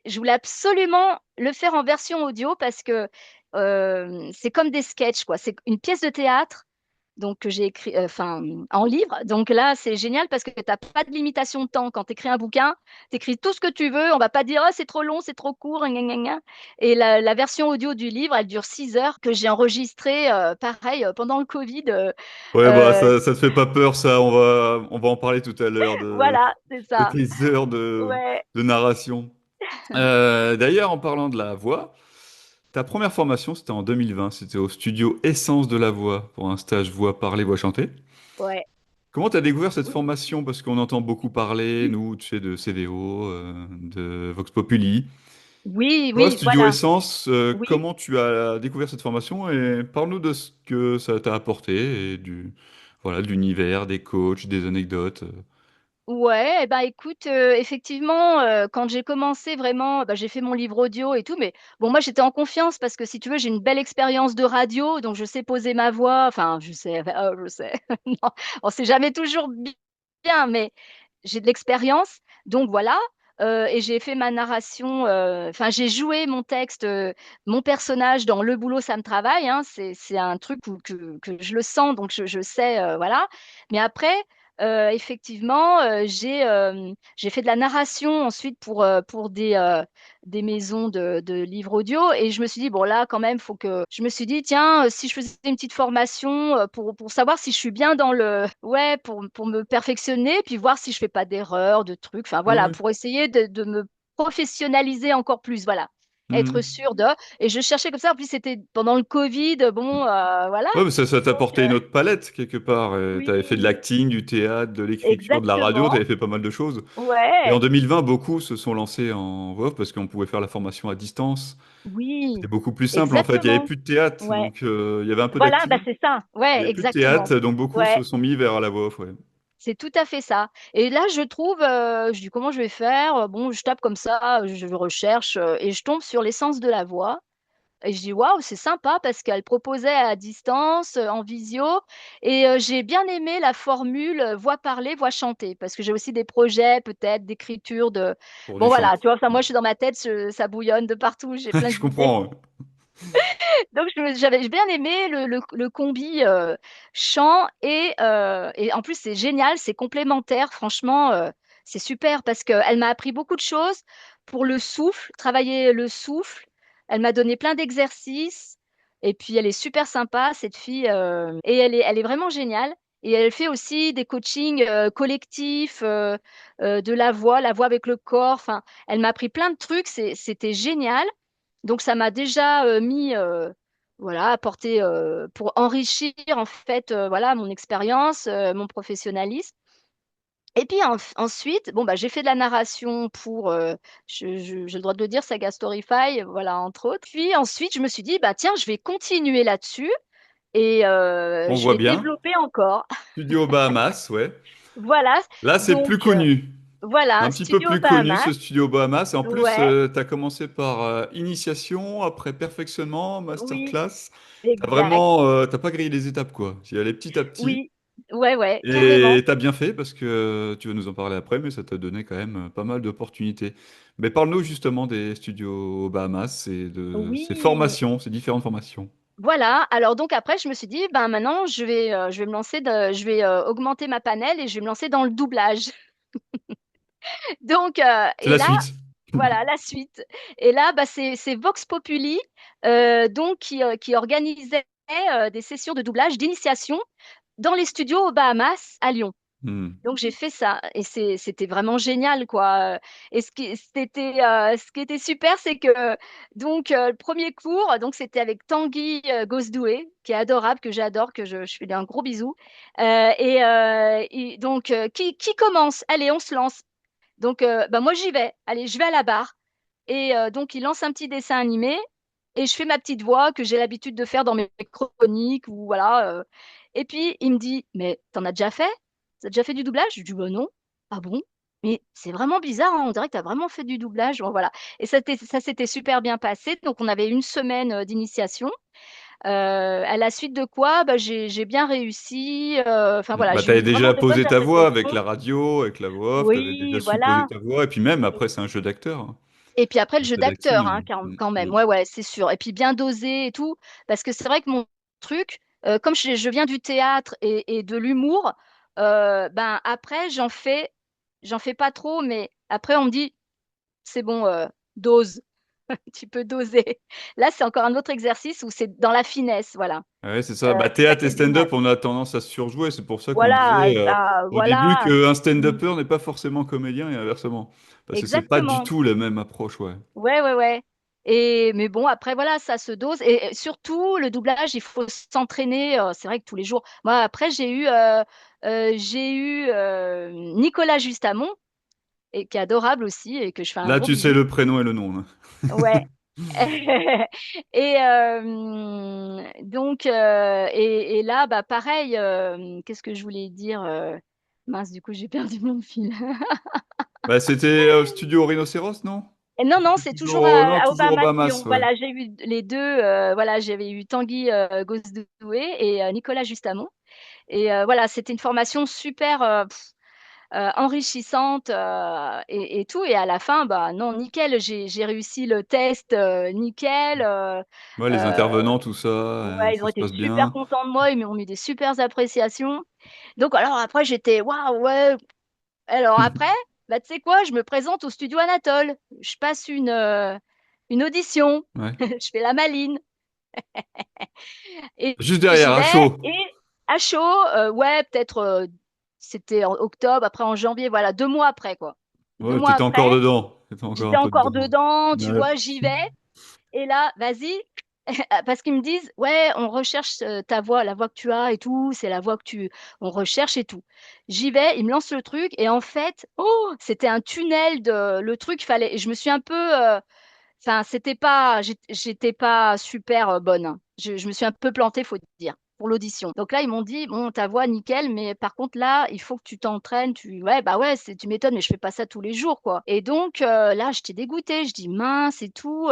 F: Je voulais absolument le faire en version audio parce que c'est comme des sketchs, quoi. C'est une pièce de théâtre donc que j'ai écrit, enfin, en livre. Donc là, c'est génial parce que tu as pas de limitation de temps. Quand tu écris un bouquin, tu écris tout ce que tu veux. On va pas dire: «Oh, c'est trop long, c'est trop court, gna gna gna». Et la version audio du livre, elle dure 6 heures que j'ai enregistrée, pareil, pendant le covid,
E: Ouais, bah
F: heu,
E: ça te fait pas peur, ça. On va en parler tout à l'heure
F: voilà, c'est
E: de
F: ça.
E: tes heures
F: Ouais.
E: de narration. D'ailleurs, en parlant de la voix, ta première formation, c'était en 2020. C'était au studio Essence de la Voix pour un stage voix parlée, voix chantée.
F: Ouais.
E: Comment tu as découvert cette
F: Oui.
E: formation? Parce qu'on entend beaucoup parler, nous, tu sais, de CVO, de Vox Populi.
F: Oui,
E: Toi,
F: oui,
E: Studio
F: voilà.
E: Essence,
F: Oui.
E: comment tu as découvert cette formation et parle-nous de ce que ça t'a apporté et voilà, de l'univers, des coachs, des anecdotes.
F: Ouais, et bah, écoute, effectivement, quand j'ai commencé vraiment, bah, j'ai fait mon livre audio et tout, mais bon, moi, j'étais en confiance parce que si tu veux, j'ai une belle expérience de radio, donc je sais poser ma voix, enfin, je sais, non, on sait jamais toujours bien, mais j'ai de l'expérience, donc voilà, et j'ai fait ma narration, enfin, j'ai joué mon texte, mon personnage dans Le boulot, ça me travaille, hein. C'est un truc où que je le sens, donc je sais, voilà. Mais après, effectivement, j'ai fait de la narration ensuite pour des maisons de livres audio et je me suis dit: «Bon là, quand même, faut que» je me suis dit: «Tiens, si je faisais une petite formation, pour savoir si je suis bien dans le» ouais, pour me perfectionner, puis voir si je fais pas d'erreurs, de trucs, enfin
E: Oui,
F: voilà,
E: oui.
F: pour essayer de me professionnaliser encore plus, voilà. Être
E: Mhm.
F: sûre de et je cherchais comme ça, en plus c'était pendant le covid, bon, voilà,
E: Ouais, mais ça t'a
F: donc
E: apporté une autre palette quelque part. Tu avais fait de
F: oui,
E: l'acting, du théâtre, de l'écriture, de la radio, tu
F: exactement.
E: avais fait pas mal de choses. Et en
F: Ouais,
E: 2020, beaucoup se sont lancés en voix off parce qu'on pouvait faire la formation à distance.
F: oui,
E: C'était beaucoup plus simple en fait. Il n'y avait
F: exactement.
E: plus de théâtre,
F: Ouais,
E: donc il y avait un peu
F: voilà, bah,
E: d'acting.
F: c'est ça.
E: Il n'y
F: Ouais,
E: avait plus de
F: exactement.
E: théâtre, donc beaucoup
F: Ouais,
E: se sont mis vers la voix off, ouais.
F: c'est tout à fait ça et là, je trouve, je dis: «Comment je vais faire?» Bon, je tape comme ça, je recherche, et je tombe sur l'essence de la voix et je dis: «Waouh, c'est sympa» parce qu'elle proposait à distance, en visio et j'ai bien aimé la formule, voix parlée, voix chantée parce que j'ai aussi des projets peut-être d'écriture de
E: Pour
F: bon
E: du chant.
F: voilà, tu vois? Enfin, moi, je suis dans ma tête, ça bouillonne de partout, j'ai plein
E: Je
F: d'idées.
E: comprends. Ouais.
F: Donc j'ai bien aimé le combi, chant et en plus c'est génial, c'est complémentaire franchement, c'est super parce qu'elle m'a appris beaucoup de choses pour le souffle, travailler le souffle. Elle m'a donné plein d'exercices et puis elle est super sympa cette fille, et elle est vraiment géniale et elle fait aussi des coachings, collectifs, de la voix avec le corps, enfin, elle m'a appris plein de trucs, c'était génial. Donc ça m'a déjà, mis, voilà, apporté, pour enrichir en fait, voilà, mon expérience, mon professionnalisme et puis ensuite, bon, bah, j'ai fait de la narration pour, j'ai le droit de le dire, Saga Storyfy, voilà, entre autres. Puis ensuite, je me suis dit: «Bah, tiens, je vais continuer là-dessus et
E: On
F: je
E: voit
F: vais
E: bien.
F: développer encore».
E: Studio Bahamas, ouais.
F: Voilà,
E: Là, c'est
F: donc
E: plus connu.
F: voilà,
E: Un petit peu
F: Studio
E: plus connu,
F: Bahamas.
E: ce studio Bahamas. Et en plus,
F: Ouais,
E: tu as commencé par initiation, après perfectionnement,
F: oui,
E: masterclass.
F: exact.
E: T'as pas grillé les étapes, quoi. Tu y allais petit à petit.
F: Oui, ouais, ouais, carrément.
E: Et t'as bien fait parce que tu vas nous en parler après, mais ça t'a donné quand même pas mal d'opportunités. Mais parle-nous justement des studios Bahamas et de ces
F: Oui.
E: formations, ces différentes formations.
F: Voilà, alors donc après je me suis dit: «Ben, maintenant je vais me lancer je vais, augmenter ma panel et je vais me lancer dans le doublage». Donc
E: C'est
F: et
E: la
F: là
E: suite.
F: voilà la suite et là, bah, c'est Vox Populi, donc qui organisait, des sessions de doublage d'initiation dans les studios aux Bahamas, à Lyon.
E: Hmm.
F: Donc j'ai fait ça et c'était vraiment génial quoi, et ce qui était super, c'est que donc le 1er cours, donc c'était avec Tanguy, Gosdoué, qui est adorable, que j'adore, que je fais un gros bisou, et donc qui commence? Allez, on se lance. Donc bah, moi j'y vais. Allez, je vais à la barre et donc il lance un petit dessin animé et je fais ma petite voix que j'ai l'habitude de faire dans mes chroniques ou voilà, et puis il me dit: «Mais tu en as déjà fait? Tu as déjà fait du doublage?» Je lui dis: «Bah non». «Ah bon? Mais c'est vraiment bizarre, hein, on dirait que tu as vraiment fait du doublage». Bon voilà et ça s'était super bien passé, donc on avait une semaine, d'initiation, à la suite de quoi, bah, j'ai bien réussi, enfin voilà,
E: Bah,
F: j'ai eu
E: t'avais
F: vraiment
E: déjà
F: des bonnes
E: posé ta voix avec
F: appréciations.
E: la radio, avec la voix off, t'avais déjà
F: Oui,
E: su poser
F: voilà.
E: ta voix, et puis même après, c'est un jeu d'acteur, hein.
F: Et puis après, le jeu
E: C'est d'acting,
F: d'acteur,
E: hein.
F: hein, quand même. Ouais, ouais, c'est sûr. Et puis bien dosé et tout. Parce que c'est vrai que mon truc, comme je viens du théâtre et de l'humour, ben après, j'en fais pas trop, mais après, on me dit, c'est bon, dose, tu peux doser. Là, c'est encore un autre exercice où c'est dans la finesse, voilà.
E: Ouais, c'est ça. Bah,
F: C'est ça
E: théâtre
F: qui
E: et
F: est génial.
E: stand-up, on a tendance à se surjouer. C'est pour ça qu'on
F: Voilà,
E: disait
F: ça,
E: au début
F: voilà.
E: qu'un
F: Mm.
E: stand-upper n'est pas forcément comédien et inversement. Parce que c'est pas du
F: Exactement.
E: tout la même approche, ouais.
F: Ouais, ouais, ouais. Mais bon, après, voilà, ça se dose. Et surtout, le doublage, il faut s'entraîner. C'est vrai que tous les jours. Moi, après, j'ai eu Nicolas Justamont, et qui est adorable aussi, et que je fais un
E: Là,
F: gros
E: tu sais
F: bisou.
E: le prénom et le nom, là.
F: Ouais. Et donc, et là, bah, pareil, qu'est-ce que je voulais dire mince, du coup, j'ai perdu mon fil.
E: Bah, c'était Studio Rhinocéros, non?
F: Et non, non,
E: C'était
F: c'est toujours
E: toujours, non,
F: à
E: toujours
F: Obama-Sillon.
E: Obamas, ouais.
F: Voilà, j'ai eu les deux. Voilà, j'avais eu Tanguy Gosdoué et Nicolas Justamont. Et voilà, c'était une formation super enrichissante et tout. Et à la fin, bah non, nickel, j'ai réussi le test, nickel.
E: Ouais, les
F: Euh,
E: intervenants, tout ça,
F: ouais, ils
E: ça
F: ont
E: se
F: été
E: passe
F: super
E: bien.
F: contents de moi, ils m'ont mis des super appréciations. Donc alors après, j'étais waouh, ouais. Alors après, bah, tu sais quoi, je me présente au studio Anatole. Je passe une audition.
E: Ouais.
F: Je fais la maline. Et
E: Juste
F: j'y
E: derrière, à
F: vais.
E: chaud.
F: Et à chaud, ouais, peut-être c'était en octobre, après en janvier, voilà, 2 mois après, quoi. deux
E: Ouais,
F: mois
E: t'étais
F: après,
E: encore dedans. T'étais encore
F: j'étais
E: un peu
F: encore
E: dedans.
F: dedans, tu
E: Ouais.
F: vois, j'y vais. Et là, vas-y, parce qu'ils me disent, ouais, on recherche ta voix, la voix que tu as et tout, c'est la voix que on recherche et tout. J'y vais, ils me lancent le truc et en fait, oh, c'était un tunnel le truc, fallait, et je me suis un peu, enfin, j'étais pas super bonne, hein. Je me suis un peu plantée, faut dire, pour l'audition. Donc là, ils m'ont dit, bon, ta voix, nickel, mais par contre, là, il faut que tu t'entraînes. Ouais, bah ouais, tu m'étonnes, mais je fais pas ça tous les jours, quoi. Et donc, là, j'étais dégoûtée. Je dis, mince et tout.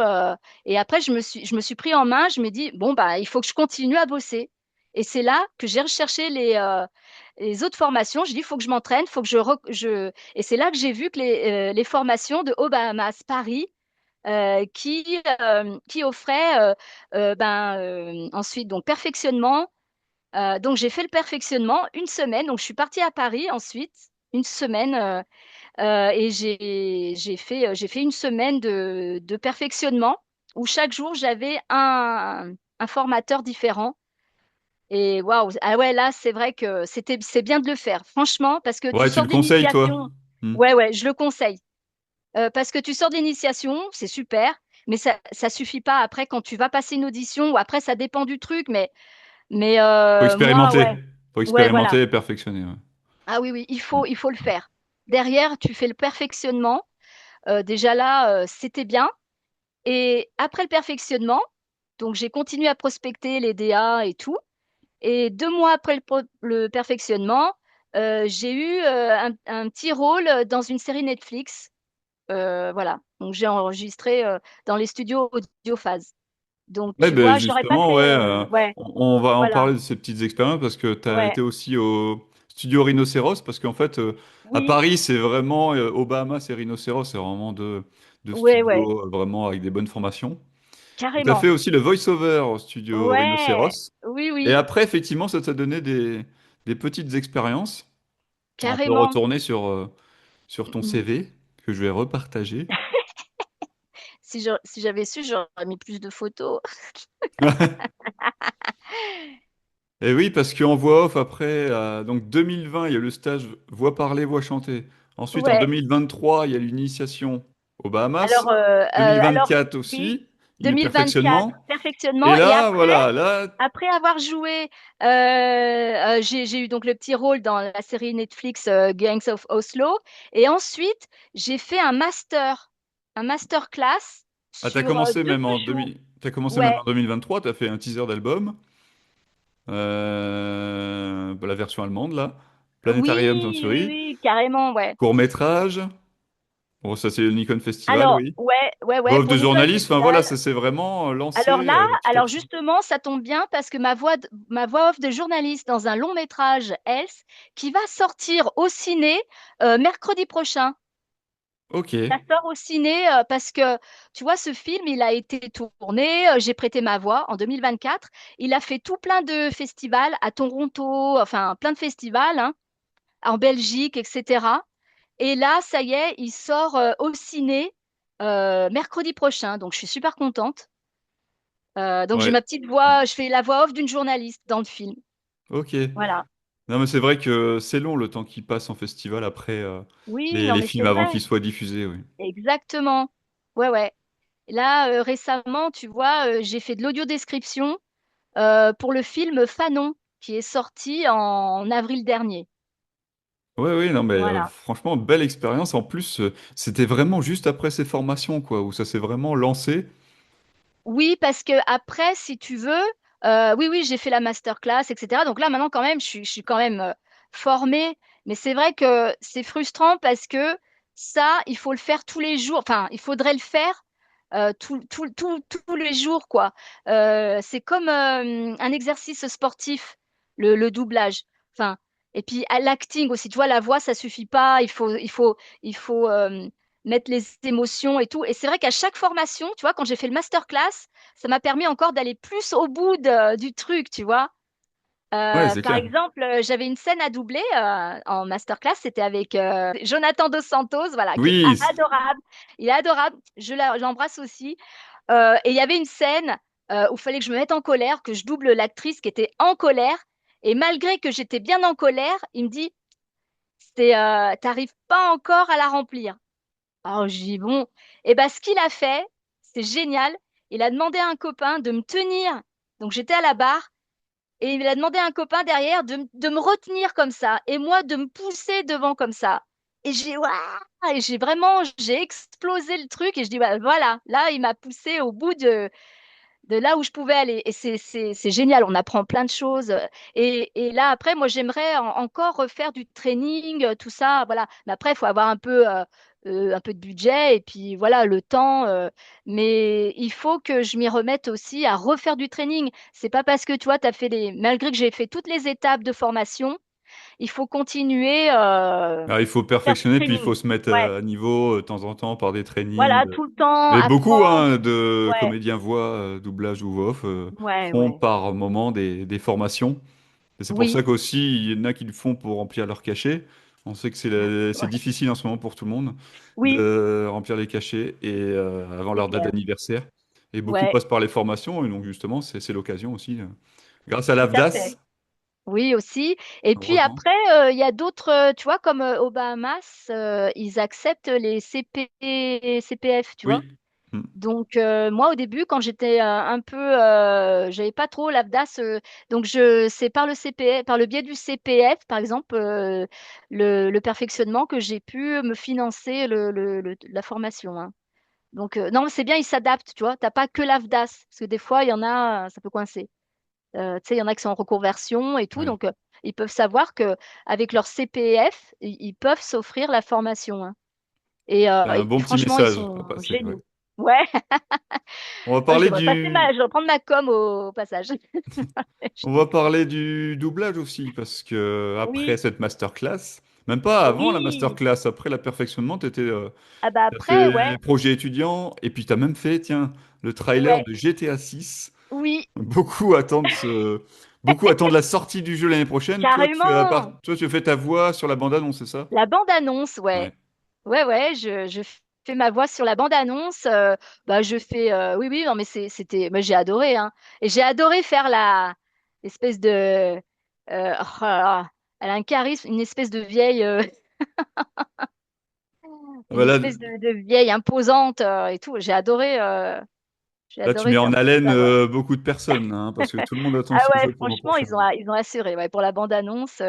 F: Et après, je me suis pris en main. Je me dis, bon, bah, il faut que je continue à bosser. Et c'est là que j'ai recherché les autres formations. Je dis, il faut que je m'entraîne, faut que Et c'est là que j'ai vu que les formations de Obahamas Paris, qui offrait ben, ensuite donc perfectionnement. Donc j'ai fait le perfectionnement une semaine. Donc je suis partie à Paris ensuite une semaine et j'ai fait une semaine de perfectionnement où chaque jour j'avais un formateur différent. Et waouh, ah ouais, là c'est vrai que c'est bien de le faire, franchement, parce que tu
E: Ouais, tu
F: sors
E: le conseilles, toi?
F: d'initiation.
E: Hmm.
F: Ouais, ouais, je le conseille. Parce que tu sors d'initiation, c'est super, mais ça suffit pas après quand tu vas passer une audition ou après ça dépend du truc, mais
E: Faut
F: moi,
E: expérimenter.
F: ouais,
E: Faut
F: ouais, voilà.
E: expérimenter et perfectionner, ouais.
F: Ah oui, oui,
E: Hmm.
F: il faut le faire. Derrière, tu fais le perfectionnement. Déjà là, c'était bien. Et après le perfectionnement, donc j'ai continué à prospecter les DA et tout. Et 2 mois après le perfectionnement, j'ai eu un petit rôle dans une série Netflix. Voilà, donc j'ai enregistré dans les studios Audiophase. Donc
E: Ouais,
F: tu
E: ben
F: vois, j'aurais pas
E: justement, ouais,
F: fait. Ouais,
E: on va en
F: voilà,
E: parler de ces petites expériences parce que tu as
F: ouais,
E: été aussi au studio Rhinocéros parce qu'en fait, à
F: oui,
E: Paris, c'est vraiment, au Bahamas et Rhinocéros, c'est vraiment deux
F: ouais, ouais,
E: studios vraiment avec des bonnes formations. Tu as
F: carrément.
E: fait aussi le voice-over au studio
F: Ouais,
E: Rhinocéros.
F: oui,
E: Et
F: oui,
E: après, effectivement, ça t'a donné des petites expériences. On peut
F: carrément.
E: retourner sur ton
F: Mm.
E: CV que je vais repartager.
F: Si j'avais su, j'aurais mis plus de photos.
E: Et oui, parce qu'en voix off, après, donc 2020, il y a le stage voix parlée, voix chantée. Ensuite, en
F: Ouais.
E: 2023, il y a l'initiation aux Bahamas.
F: Alors
E: 2024
F: oui,
E: aussi, il y a eu
F: 2024,
E: perfectionnement.
F: perfectionnement.
E: Et
F: Et
E: là,
F: après,
E: voilà, là,
F: après avoir joué, j'ai eu donc le petit rôle dans la série Netflix Gangs of Oslo. Et ensuite, j'ai fait un master class
E: t'as
F: sur
E: commencé
F: deux
E: même en
F: jours.
E: t'as commencé même
F: Ouais,
E: en 2023, t'as fait un teaser d'album, la version allemande, là. Planetarium
F: oui, oui,
E: Century,
F: oui, carrément, ouais.
E: court-métrage. Bon, ça, c'est le Nikon Festival,
F: Alors,
E: oui.
F: ouais, ouais, ouais,
E: Voix off
F: pour
E: de
F: Nikon
E: journaliste, enfin voilà,
F: Festival.
E: ça s'est vraiment lancé
F: Alors là,
E: petit à
F: alors
E: petit.
F: justement, ça tombe bien parce que ma voix off de journaliste dans un long métrage Else qui va sortir au ciné mercredi prochain.
E: Ok.
F: Ça sort au ciné parce que, tu vois, ce film, il a été tourné, j'ai prêté ma voix en 2024. Il a fait tout plein de festivals à Toronto, enfin plein de festivals, hein, en Belgique, etc. Et là, ça y est, il sort au ciné mercredi prochain. Donc, je suis super contente. Donc, j'ai
E: Ouais.
F: ma petite voix, je fais la voix off d'une journaliste dans le film.
E: Ok.
F: Voilà.
E: Non, mais c'est vrai que c'est long le temps qui passe en festival après
F: Oui, non,
E: les
F: mais
E: films
F: c'est
E: avant
F: vrai.
E: qu'ils soient diffusés, oui.
F: Exactement. Ouais, ouais. Là, récemment, tu vois, j'ai fait de l'audio-description pour le film Fanon, qui est sorti en avril dernier.
E: Ouais, oui, non, mais
F: Voilà.
E: franchement, belle expérience. En plus, c'était vraiment juste après ces formations, quoi, où ça s'est vraiment lancé.
F: Oui, parce que après, si tu veux, oui, oui, j'ai fait la masterclass, etc. Donc là, maintenant, quand même, je suis quand même formée. Mais c'est vrai que c'est frustrant parce que ça, il faut le faire tous les jours. Enfin, il faudrait le faire tous les jours, quoi. C'est comme un exercice sportif, le doublage. Enfin, et puis à l'acting aussi, tu vois, la voix, ça suffit pas. Il faut mettre les émotions et tout. Et c'est vrai qu'à chaque formation, tu vois, quand j'ai fait le masterclass, ça m'a permis encore d'aller plus au bout du truc, tu vois.
E: Ouais, c'est
F: Par
E: clair.
F: exemple, j'avais une scène à doubler en masterclass, c'était avec Jonathan Dos Santos, voilà, qui est
E: Oui,
F: adorable. Il est adorable, j'embrasse aussi. Et il y avait une scène où il fallait que je me mette en colère, que je double l'actrice qui était en colère. Et malgré que j'étais bien en colère, il me dit, t'arrives pas encore à la remplir. Alors, je dis, bon, et ben, ce qu'il a fait, c'est génial. Il a demandé à un copain de me tenir. Donc, j'étais à la barre et il a demandé à un copain derrière de me retenir comme ça et moi de me pousser devant comme ça. Et j'ai, ouah, et j'ai explosé le truc et je dis, bah, voilà, là, il m'a poussé au bout de là où je pouvais aller. Et c'est génial, on apprend plein de choses. Et là, après, moi, j'aimerais encore refaire du training, tout ça. Voilà. Mais après, il faut avoir un peu de budget et puis voilà, le temps. Mais il faut que je m'y remette aussi à refaire du training. C'est pas parce que, tu vois, malgré que j'ai fait toutes les étapes de formation, il faut continuer
E: ah, il faut
F: à faire du
E: perfectionner, puis il
F: training.
E: faut se mettre
F: Ouais,
E: à niveau de temps en temps par des trainings.
F: voilà, tout le temps,
E: Mais beaucoup
F: apprendre.
E: hein, de
F: Ouais,
E: comédiens voix, doublage ou voix off
F: ouais,
E: font
F: ouais.
E: par moment des formations. Et c'est pour
F: Oui,
E: ça qu'aussi, il y en a qui le font pour remplir leur cachet. On sait que c'est
F: ouais.
E: difficile en ce moment pour tout le monde
F: Oui,
E: de remplir les cachets et avant
F: c'est
E: leur date
F: clair.
E: d'anniversaire. Et beaucoup
F: Ouais.
E: passent par les formations, et donc justement, c'est l'occasion aussi. Grâce à
F: Tout à fait.
E: l'AFDAS,
F: Oui, aussi. Et puis
E: heureusement.
F: après, il y a d'autres, tu vois, comme aux Bahamas, ils acceptent les CPF, tu vois.
E: Oui. Mm.
F: Donc, moi, au début, quand j'étais un peu, j'avais pas trop l'AFDAS, donc c'est par le CPF, par le biais du CPF, par exemple, le perfectionnement que j'ai pu me financer la formation, hein. Donc, non, c'est bien, ils s'adaptent, tu vois. T'as pas que l'AFDAS, parce que des fois, il y en a, ça peut coincer. Tu sais, il y en a qui sont en reconversion et tout,
E: Ouais.
F: donc ils peuvent savoir qu'avec leur CPF, ils peuvent s'offrir la formation, hein.
E: C'est un bon petit
F: Franchement, ils
E: message à
F: sont
E: passer. Ouais.
F: géniaux. Ouais,
E: On va
F: ouais, je
E: parler
F: devrais passer
E: du,
F: je devrais prendre ma com au passage.
E: On va parler du doublage aussi, parce que après
F: Oui,
E: cette masterclass, même pas avant la
F: oui.
E: masterclass, après la perfectionnement,
F: Ah bah
E: t'as
F: après, ouais,
E: fait projet étudiant, et puis t'as même fait, tiens, le trailer
F: ouais,
E: de GTA 6.
F: oui,
E: Beaucoup attendent la sortie du jeu l'année prochaine.
F: carrément.
E: Toi, tu fais ta voix sur la bande-annonce, c'est ça?
F: La bande-annonce, ouais.
E: Ouais.
F: Ouais, ouais, je fais ma voix sur la bande-annonce. Bah, oui, oui, non, mais moi, j'ai adoré, hein. Et j'ai adoré faire l'espèce de. Oh là là, elle a un charisme, une espèce de vieille, une
E: Voilà,
F: espèce de vieille imposante et tout. J'ai
E: là, tu
F: adoré
E: mets en
F: faire
E: haleine
F: sa voix.
E: beaucoup de personnes, hein, parce que tout le monde attend
F: Ah
E: ce
F: ouais,
E: jeu pour l'an
F: franchement,
E: prochain.
F: ils ont assuré, ouais, pour la bande-annonce.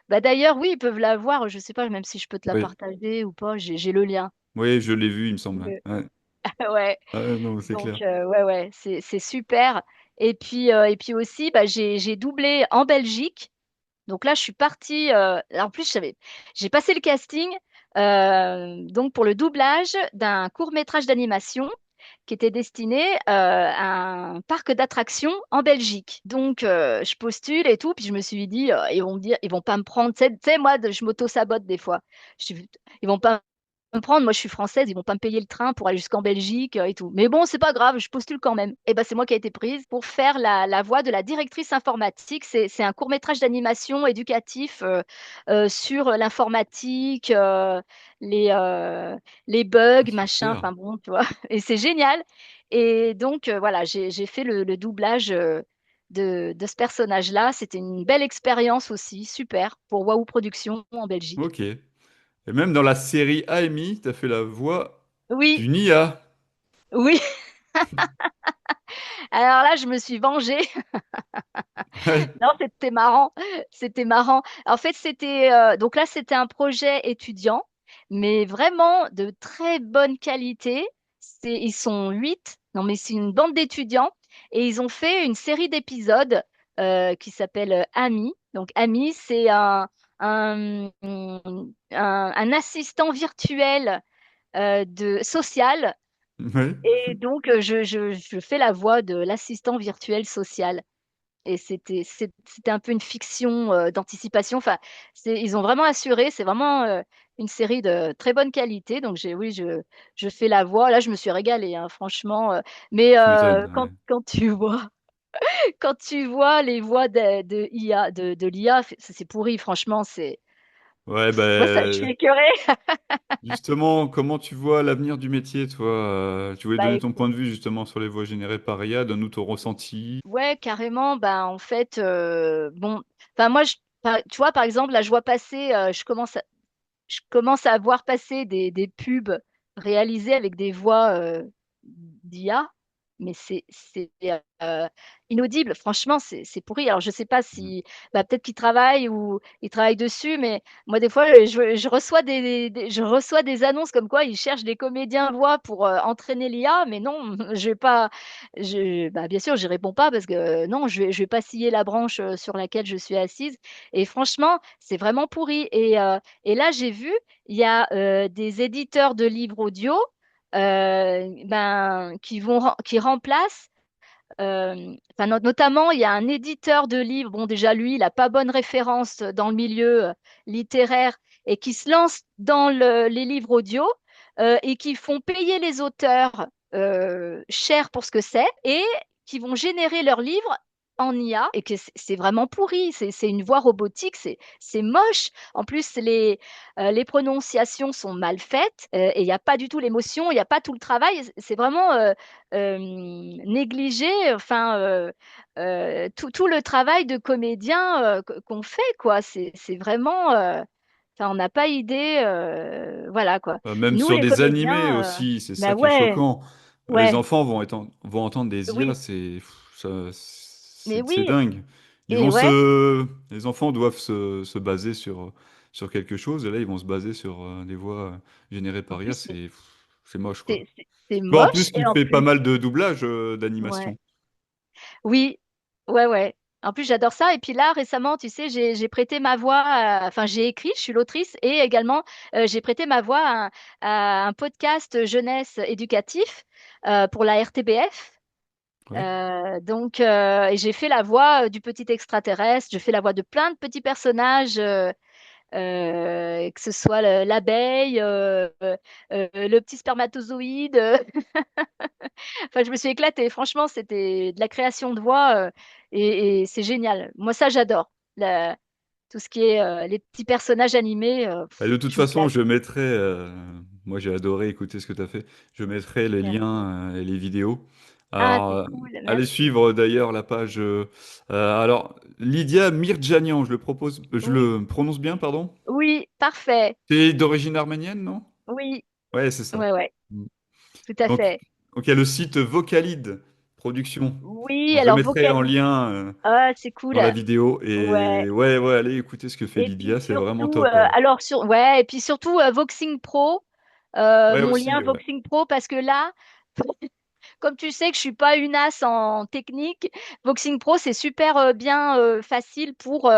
F: Bah, d'ailleurs, oui, ils peuvent la voir. Je sais pas, même si je peux te la
E: Oui,
F: partager ou pas. J'ai le lien.
E: oui, je l'ai vu, il me semble.
F: Le-
E: Ouais.
F: Ouais.
E: Ouais, non, c'est clair.
F: Donc, ouais, ouais, c'est super. Et puis aussi, bah, j'ai doublé en Belgique. Donc là, je suis partie. En plus, j'ai passé le casting donc pour le doublage d'un court-métrage d'animation qui était destiné à un parc d'attractions en Belgique. Donc, je postule et tout. Puis je me suis dit, ils vont me dire, ils vont pas me prendre. Tu sais, moi, je m'auto-sabote des fois. Je, dis, ils vont pas comprendre, moi je suis française, ils vont pas me payer le train pour aller jusqu'en Belgique et tout. Mais bon, c'est pas grave, je postule quand même. Et ben c'est moi qui ai été prise pour faire la voix de la directrice informatique. C'est un court-métrage d'animation éducatif sur l'informatique, les bugs,
E: Ah,
F: machin,
E: super.
F: enfin bon, tu vois. Et c'est génial. Et donc voilà, j'ai fait le doublage de ce personnage-là. C'était une belle expérience aussi, super, pour Wahoo Productions en Belgique.
E: Ok. Et même dans la série Amy, tu as fait la voix
F: Oui,
E: d'une IA.
F: oui. Alors là, je me suis vengée.
E: Ouais.
F: Non, c'était marrant. C'était marrant. En fait, donc là, c'était un projet étudiant, mais vraiment de très bonne qualité. Ils sont 8. Non, mais c'est une bande d'étudiants et ils ont fait une série d'épisodes qui s'appelle Ami. Donc Ami, c'est un assistant virtuel social.
E: Ouais.
F: Et donc, je fais la voix de l'assistant virtuel social. Et c'était un peu une fiction d'anticipation. Enfin, ils ont vraiment assuré. C'est vraiment une série de très bonne qualité. Donc, oui, je fais la voix. Là, je me suis régalée, hein, franchement. Mais
E: Tu m'étonnes. Ouais.
F: quand tu vois, quand tu vois les voix de IA, de l'IA, c'est pourri. Franchement,
E: Ouais,
F: moi, je suis écœurée.
E: justement, comment tu vois l'avenir du métier, toi? Tu voulais
F: Bah,
E: donner ton point de vue justement sur les voix générées par IA, donne-nous ton ressenti.
F: ouais, carrément. Ben, en fait, bon, enfin, moi, tu vois, par exemple, là, je vois passer, je commence à voir passer des pubs réalisées avec des voix d'IA, mais c'est inaudible. Franchement, c'est pourri. Alors, je sais pas
E: Mm.
F: si, bah, peut-être qu'ils travaillent ou ils travaillent dessus, mais moi, des fois, je reçois je reçois des annonces comme quoi ils cherchent des comédiens voix pour entraîner l'IA, mais non, je vais pas, bah, bien sûr, je réponds pas parce que non, je vais pas scier la branche sur laquelle je suis assise. Et franchement, c'est vraiment pourri. Et là, j'ai vu, il y a des éditeurs de livres audio ben, qui remplacent. Enfin, notamment, il y a un éditeur de livres. Bon, déjà, lui, il n'a pas bonne référence dans le milieu littéraire et qui se lance dans les livres audio et qui font payer les auteurs cher pour ce que c'est et qui vont générer leurs livres en IA et que c'est vraiment pourri. C'est une voix robotique, c'est moche. En plus, les prononciations sont mal faites et il n'y a pas du tout l'émotion, il n'y a pas tout le travail. C'est vraiment négliger enfin, tout le travail de comédien qu'on fait, quoi. C'est vraiment. Enfin, on n'a pas idée. Voilà, quoi.
E: Même
F: Nous,
E: sur
F: les
E: des animés
F: comédiens,
E: aussi, c'est ça
F: bah
E: qui est
F: ouais,
E: choquant. Les
F: ouais,
E: enfants vont entendre des IA,
F: oui, mais
E: c'est
F: oui,
E: dingue.
F: et ouais,
E: Les enfants doivent se baser sur quelque chose, et là, ils vont se baser sur des voix générées
F: en
E: par IA,
F: plus,
E: c'est moche, quoi.
F: c'est
E: Toi, en
F: moche,
E: plus,
F: et
E: tu
F: en
E: fais pas
F: plus,
E: mal de doublage
F: ouais.
E: d'animation.
F: Oui, ouais, ouais. En plus, j'adore ça. Et puis là, récemment, tu sais, j'ai prêté ma voix, enfin, j'ai écrit, je suis l'autrice, et également, j'ai prêté ma voix à un podcast jeunesse éducatif pour la RTBF.
E: Ouais.
F: Donc, et j'ai fait la voix du petit extraterrestre, je fais la voix de plein de petits personnages, que ce soit l'abeille, le petit spermatozoïde. Enfin, je me suis éclatée. Franchement, c'était de la création de voix et c'est génial. Moi, ça, j'adore. Tout ce qui est les petits personnages animés,
E: Et de toute
F: je
E: façon,
F: m'éclate.
E: je mettrai, moi j'ai adoré écouter ce que tu as fait, je mettrai les
F: Merci.
E: liens et les vidéos.
F: Ah,
E: Alors,
F: c'est cool.
E: allez
F: Merci.
E: suivre d'ailleurs la page. Alors, Lydia Mirjanian, je
F: Oui,
E: le prononce bien, pardon?
F: oui, parfait.
E: C'est d'origine arménienne, non?
F: Oui,
E: Ouais, c'est ça.
F: ouais, ouais,
E: Mm.
F: tout à
E: Donc,
F: fait.
E: donc, il y a le site Vocalid Production.
F: Oui,
E: Donc, je le
F: alors
E: mettrai en
F: vocalise.
E: lien
F: Ah, c'est cool.
E: dans la vidéo.
F: Ouais.
E: Et ouais, ouais, allez écouter ce que fait
F: Et puis
E: Lydia, c'est vraiment
F: surtout,
E: top.
F: ouais, et puis surtout Voxing Pro,
E: Ouais,
F: mon
E: aussi,
F: lien
E: ouais.
F: Voxing Pro, parce que là, comme tu sais que je suis pas une as en technique, Voxing Pro, c'est super bien facile pour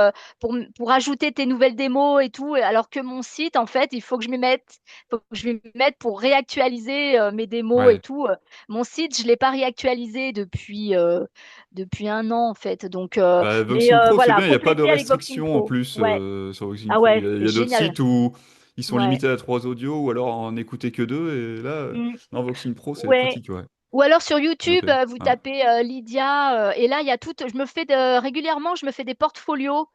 F: ajouter tes nouvelles démos et tout. Alors que mon site, en fait, il faut que je m'y mette pour réactualiser mes démos et
E: Ouais.
F: tout. Mon site, je l'ai pas réactualisé depuis un an, en fait. Donc,
E: Bah,
F: mais
E: Voxing Pro, c'est
F: voilà,
E: bien, il n'y a pas de
F: compléter avec Voxing
E: restriction en
F: Pro.
E: plus
F: Ouais.
E: sur Voxing
F: Ah
E: Pro.
F: ouais,
E: Il
F: c'est
E: y a d'autres
F: génial.
E: sites où ils sont
F: Ouais.
E: limités à 3 audios ou alors en écouter que deux. Et là,
F: Mm.
E: dans Voxing Pro, c'est
F: Ouais.
E: pratique, ouais.
F: Ou alors sur YouTube,
E: Ok.
F: vous
E: Ah.
F: tapez Lydia, et là, il y a tout. Régulièrement, je me fais des portfolios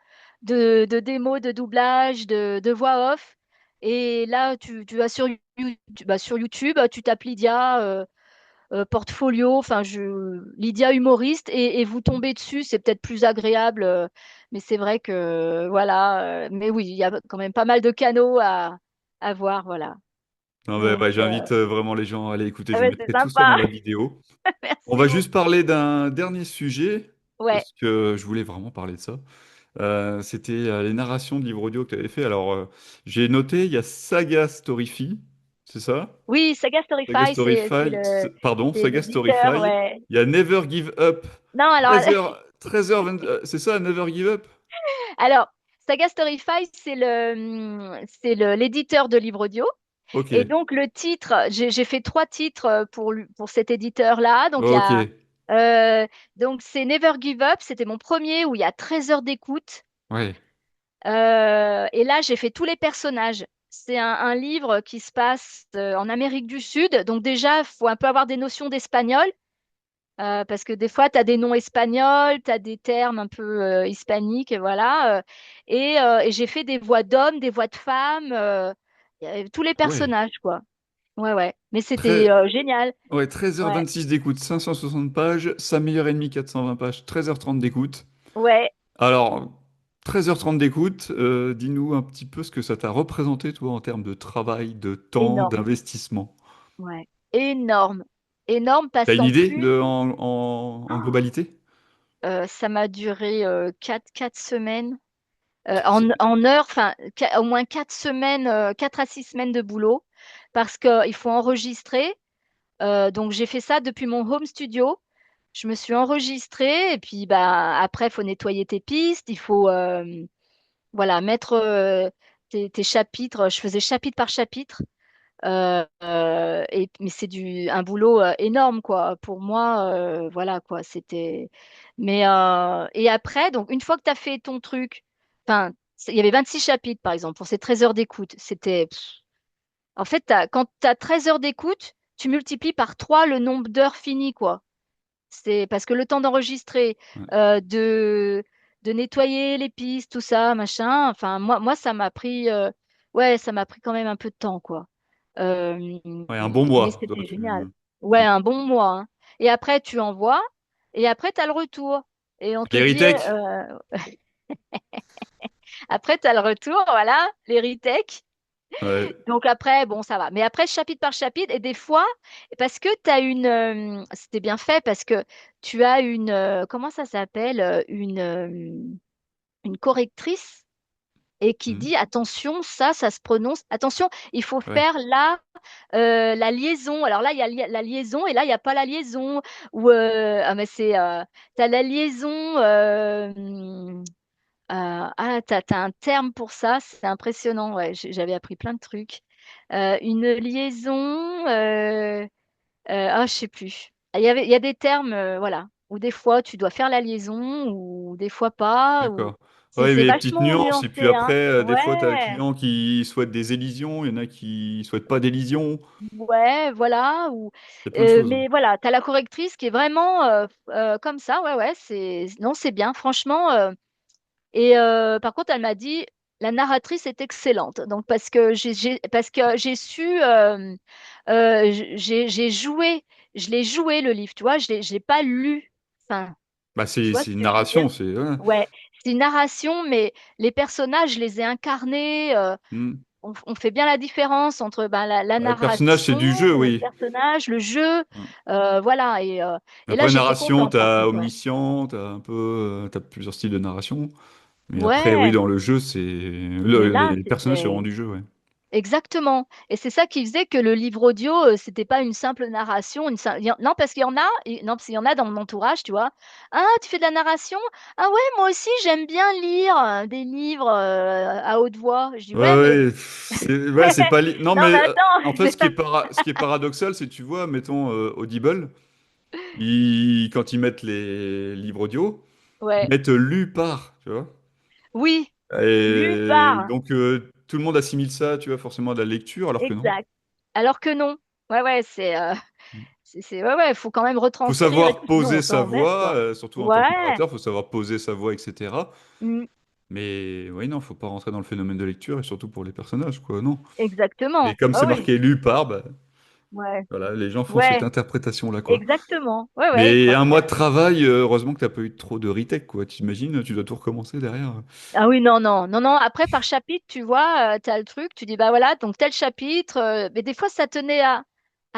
F: de démos, de doublage, de voix off. Et là, tu vas sur YouTube, tu tapes Lydia, portfolio, Lydia humoriste, et vous tombez dessus. C'est peut-être plus agréable, mais c'est vrai que, voilà. Mais oui, il y a quand même pas mal de canaux à voir, voilà.
E: Non, mais,
F: Donc,
E: ouais, j'invite vraiment les gens à aller écouter. Je
F: ouais, c'est
E: mettrai tout ça dans
F: sympa.
E: la vidéo. On
F: Merci
E: va juste
F: beaucoup.
E: parler d'un dernier sujet,
F: Ouais.
E: parce que je voulais vraiment parler de ça. C'était les narrations de livres audio que tu avais fait. Alors, j'ai noté, il y a Saga Storyfy, c'est ça?
F: Oui, Saga
E: Saga
F: Storyfy,
E: Storyfy, pardon,
F: c'est
E: Saga
F: l'éditeur,
E: Storyfy.
F: ouais.
E: Il y a Never Give Up.
F: Non, alors,
E: 13h, 20, c'est ça, Never Give Up?
F: alors Saga Storyfy, l'éditeur de livres audio.
E: Ok,
F: Et donc, le titre, j'ai fait trois titres pour cet éditeur-là.
E: ok,
F: Donc, c'est Never Give Up. C'était mon premier où il y a 13 heures d'écoute.
E: ouais,
F: Et là, j'ai fait tous les personnages. C'est un livre qui se passe en Amérique du Sud. Donc, déjà, il faut un peu avoir des notions d'espagnol. Parce que des fois, tu as des noms espagnols, tu as des termes un peu hispaniques, et voilà. Et j'ai fait des voix d'hommes, des voix de femmes, tous les
E: ah ouais.
F: personnages, quoi. Ouais, ouais. Mais c'était
E: Très,
F: génial.
E: ouais,
F: Ouais,
E: 13h26 d'écoute, 560 pages, 5 meilleures et demie, 420 pages, 13h30 d'écoute.
F: ouais,
E: Alors, 13h30 d'écoute, dis-nous un petit peu ce que ça t'a représenté, toi, en termes de travail, de temps,
F: énorme.
E: d'investissement.
F: Ouais, énorme. Énorme
E: T'as
F: parce
E: une
F: qu'en
E: idée
F: plus,
E: en globalité?
F: ça m'a duré quatre semaines.
E: C'est-
F: En heures, au moins 4 semaines, 4 à 6 semaines de boulot, parce qu'il faut enregistrer. Donc j'ai fait ça depuis mon home studio. Je me suis enregistrée et puis bah après il faut nettoyer tes pistes, il faut voilà mettre tes chapitres. Je faisais chapitre par chapitre. Mais c'est un boulot énorme quoi. Pour moi, voilà quoi. Et après, donc une fois que tu as fait ton truc, il y avait 26 chapitres par exemple pour ces 13 heures d'écoute. En fait, quand tu as 13 heures d'écoute, tu multiplies par 3 le nombre d'heures finies, quoi. C'est parce que le temps d'enregistrer,
E: Ouais.
F: de nettoyer les pistes, tout ça, machin. Enfin, moi, ouais, ça m'a pris quand même un peu de temps, quoi. Euh,
E: Ouais, un bon
F: mais
E: mois. Toi,
F: c'était génial. Ouais,
E: Mm.
F: un bon mois, hein. Et après, tu envoies, et après, tu as le retour. Et on te dit,
E: Veritech?
F: après, tu as le retour, voilà, les retakes.
E: Ouais.
F: Donc après, bon, ça va. Mais après, chapitre par chapitre, et des fois, parce que tu as c'était bien fait, parce que tu as comment ça s'appelle? Une correctrice, et qui
E: Mm.
F: dit, attention, ça se prononce, attention, il faut
E: Ouais.
F: faire la liaison. Alors là, il y a la liaison, et là, il n'y a pas la liaison. Ah, mais t'as la liaison. T'as un terme pour ça, c'est impressionnant. Ouais, j'avais appris plein de trucs. Une liaison, je sais plus. Il y a des termes, voilà, où des fois tu dois faire la liaison, ou des fois pas, ou
E: D'accord. Ouais, mais
F: c'est
E: les petites
F: vachement
E: nuances. Et puis
F: nuancé,
E: après,
F: hein.
E: des fois, tu as le
F: Ouais,
E: client qui souhaite des élisions, il y en a qui souhaitent pas d'élision.
F: ouais, voilà.
E: Il y a plein de choses.
F: Mais voilà, tu as la correctrice qui est vraiment comme ça. Ouais, ouais, non, c'est bien, franchement. Par contre, elle m'a dit, la narratrice est excellente. Donc, parce que j'ai su, j'ai joué, je l'ai joué le livre, tu vois, je l'ai pas lu. Enfin,
E: Bah,
F: tu vois ce
E: c'est une
F: que je veux dire?
E: narration, c'est. Ouais.
F: Ouais, c'est une narration, mais les personnages, je les ai incarnés.
E: Mm.
F: On fait bien la différence entre la
E: Ouais, le personnage, c'est
F: narration,
E: du jeu,
F: le
E: oui.
F: personnage, le jeu.
E: Mm.
F: Voilà. Et là,
E: Après,
F: j'étais
E: narration,
F: contente, par
E: t'as
F: contre. Ouais.
E: omniscient, t'as un peu, t'as plusieurs styles de narration. Mais après, oui,
F: Ouais,
E: dans le jeu,
F: mais là,
E: les personnages seront
F: c'était.
E: du jeu, ouais.
F: Exactement. Et c'est ça qui faisait que le livre audio, c'était pas une simple narration. Non, parce qu'il y en a, non, parce qu'il y en a dans mon entourage, tu vois. Ah, tu fais de la narration? Ah ouais, moi aussi, j'aime bien lire des livres à haute voix. Je dis,
E: Ouais,
F: ouais, mais.
E: ouais, ouais, c'est pas. Non,
F: Non, mais
E: mais en
F: attends,
E: fait,
F: c'est pas.
E: ce qui est paradoxal, c'est, tu vois, mettons Audible, quand ils mettent les livres audio, ils
F: Ouais.
E: mettent lu par, tu vois.
F: Oui, lu
E: Et
F: par.
E: donc, tout le monde assimile ça, tu vois, forcément à de la lecture, alors que non.
F: Exact. Alors que non. Ouais, ouais, faut quand même
E: Faut
F: retranscrire et
E: savoir
F: tout, sinon on
E: poser sa
F: s'embête,
E: voix,
F: quoi.
E: surtout en tant que
F: Ouais.
E: narrateur, faut savoir poser sa voix, etc.
F: Mm,
E: Mais oui, non, faut pas rentrer dans le phénomène de lecture, et surtout pour les personnages, quoi, non. Et
F: exactement.
E: comme
F: Ah
E: c'est
F: oui.
E: marqué lu par, bah,
F: Ouais.
E: voilà, les gens font cette
F: Ouais.
E: interprétation-là, quoi.
F: Exactement. Ouais, ouais.
E: Mais un mois de travail, heureusement que t'as pas eu trop de retake, quoi. T'imagines, tu dois tout recommencer derrière.
F: Ah oui, non, non, non, non. Après, par chapitre, tu vois, tu as le truc, tu dis, bah voilà, donc tel chapitre. Mais des fois, ça tenait à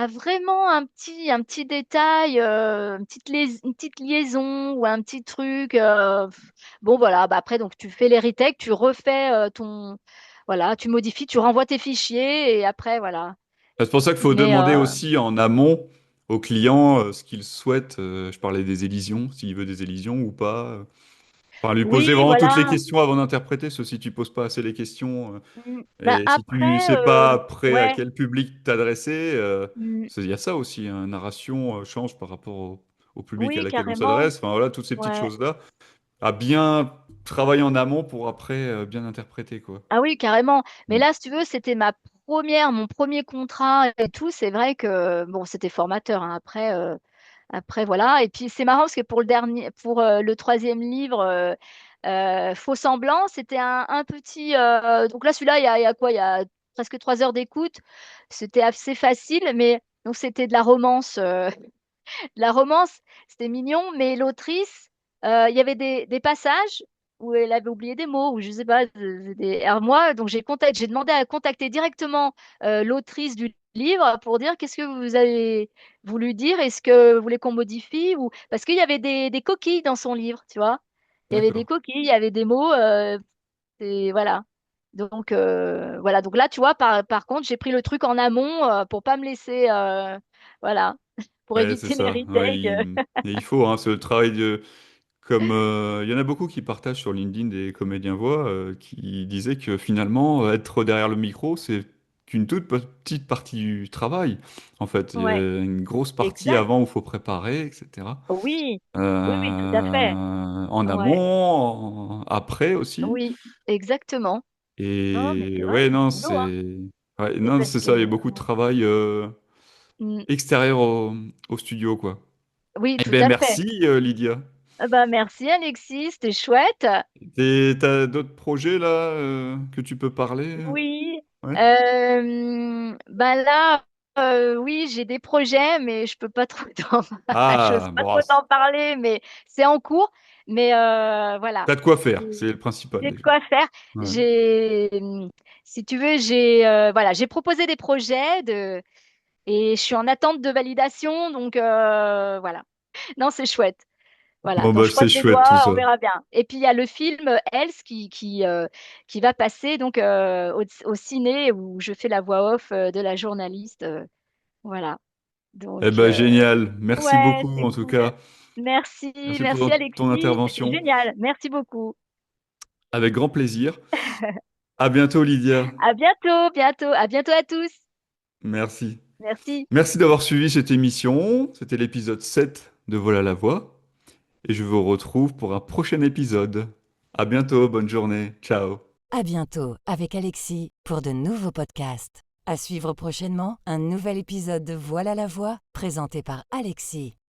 F: vraiment un petit détail, une petite liaison ou un petit truc. Bon, voilà, bah après, donc tu fais les retakes, tu refais voilà, tu modifies, tu renvoies tes fichiers et après, voilà.
E: C'est pour ça qu'il faut
F: Mais
E: demander aussi en amont au client ce qu'il souhaite. Je parlais des élisions, s'il veut des élisions ou pas. Enfin, lui
F: oui,
E: poser vraiment toutes les
F: voilà.
E: questions avant d'interpréter, parce que si tu poses pas assez les questions,
F: Bah
E: et si tu
F: après,
E: sais pas après à
F: ouais.
E: quel public t'adresser,
F: Mm,
E: il y a ça aussi, hein, narration change par rapport au public à
F: oui,
E: laquelle on
F: carrément.
E: s'adresse. Enfin voilà, toutes ces petites
F: Ouais.
E: choses-là, à bien travailler en amont pour après bien interpréter, quoi.
F: Ah oui, carrément. Mais
E: Mm.
F: là, si tu veux, c'était mon premier contrat et tout. C'est vrai que bon, c'était formateur, hein. Après, voilà. Et puis c'est marrant parce que pour le troisième livre, Faux semblant, c'était un petit. Donc là, celui-là, il y a quoi? Il y a presque 3 heures d'écoute. C'était assez facile, mais donc c'était de la romance. La romance, c'était mignon, mais l'autrice, il y avait des passages où elle avait oublié des mots, ou je sais pas. Alors moi, donc j'ai demandé à contacter directement l'autrice du livre pour dire qu'est-ce que vous avez voulu dire, est-ce que vous voulez qu'on modifie ou parce qu'il y avait des coquilles dans son livre, tu vois. Il y avait des
E: D'accord.
F: coquilles, il y avait des mots, et voilà. Donc voilà. Donc là, tu vois, par contre, j'ai pris le truc en amont pour pas me laisser, voilà, pour
E: Ouais, c'est
F: éviter les
E: ça. Ouais,
F: retakes.
E: et il faut, hein, c'est le travail de. Comme il y en a beaucoup qui partagent sur LinkedIn des comédiens voix qui disaient que finalement, être derrière le micro, c'est qu'une toute petite partie du travail. En fait, il y a
F: Ouais,
E: une grosse partie
F: exact.
E: avant où il faut préparer, etc.
F: Oui, oui, oui, tout à fait.
E: En
F: Ouais,
E: amont, après aussi.
F: oui, exactement. Non, mais c'est
E: Et
F: vrai,
E: ouais,
F: c'est du
E: non,
F: boulot, hein.
E: ouais,
F: Et
E: non,
F: parce
E: c'est
F: que,
E: ça, il y a beaucoup de travail
F: mm,
E: extérieur au studio, quoi.
F: oui,
E: Eh
F: tout
E: ben
F: à fait.
E: merci, Lydia.
F: Ah bah, merci Alexis, c'était chouette.
E: T'as d'autres projets là que tu peux parler?
F: Oui,
E: Ouais.
F: bah là, oui, j'ai des projets, mais je peux pas trop j'ose
E: Ah,
F: pas
E: bon,
F: trop t'en parler, mais c'est en cours. Mais voilà,
E: t'as de quoi faire, c'est le principal
F: j'ai de
E: déjà.
F: quoi faire.
E: Ouais.
F: J'ai, si tu veux, voilà, j'ai proposé des projets et je suis en attente de validation, donc voilà. Non, c'est chouette. Voilà,
E: Bon
F: donc
E: bah
F: je
E: c'est
F: croise les
E: chouette tout
F: doigts, on
E: ça.
F: verra bien. Et puis il y a le film Else qui va passer donc au ciné où je fais la voix off de la journaliste. Voilà.
E: Eh
F: Donc
E: ben génial, merci
F: ouais,
E: beaucoup
F: c'est
E: en tout
F: cool.
E: cas.
F: Merci,
E: Merci
F: merci
E: pour ton
F: Alexis, c'était
E: intervention.
F: génial. Merci beaucoup.
E: Avec grand plaisir. À bientôt Lydia.
F: À bientôt, bientôt, à bientôt à tous.
E: Merci.
F: Merci.
E: Merci d'avoir suivi cette émission. C'était l'épisode 7 de Voilà la voix. Et je vous retrouve pour un prochain épisode. À bientôt, bonne journée. Ciao.
G: À bientôt avec Alexis pour de nouveaux podcasts. À suivre prochainement, un nouvel épisode de Voilà la voix présenté par Alexis.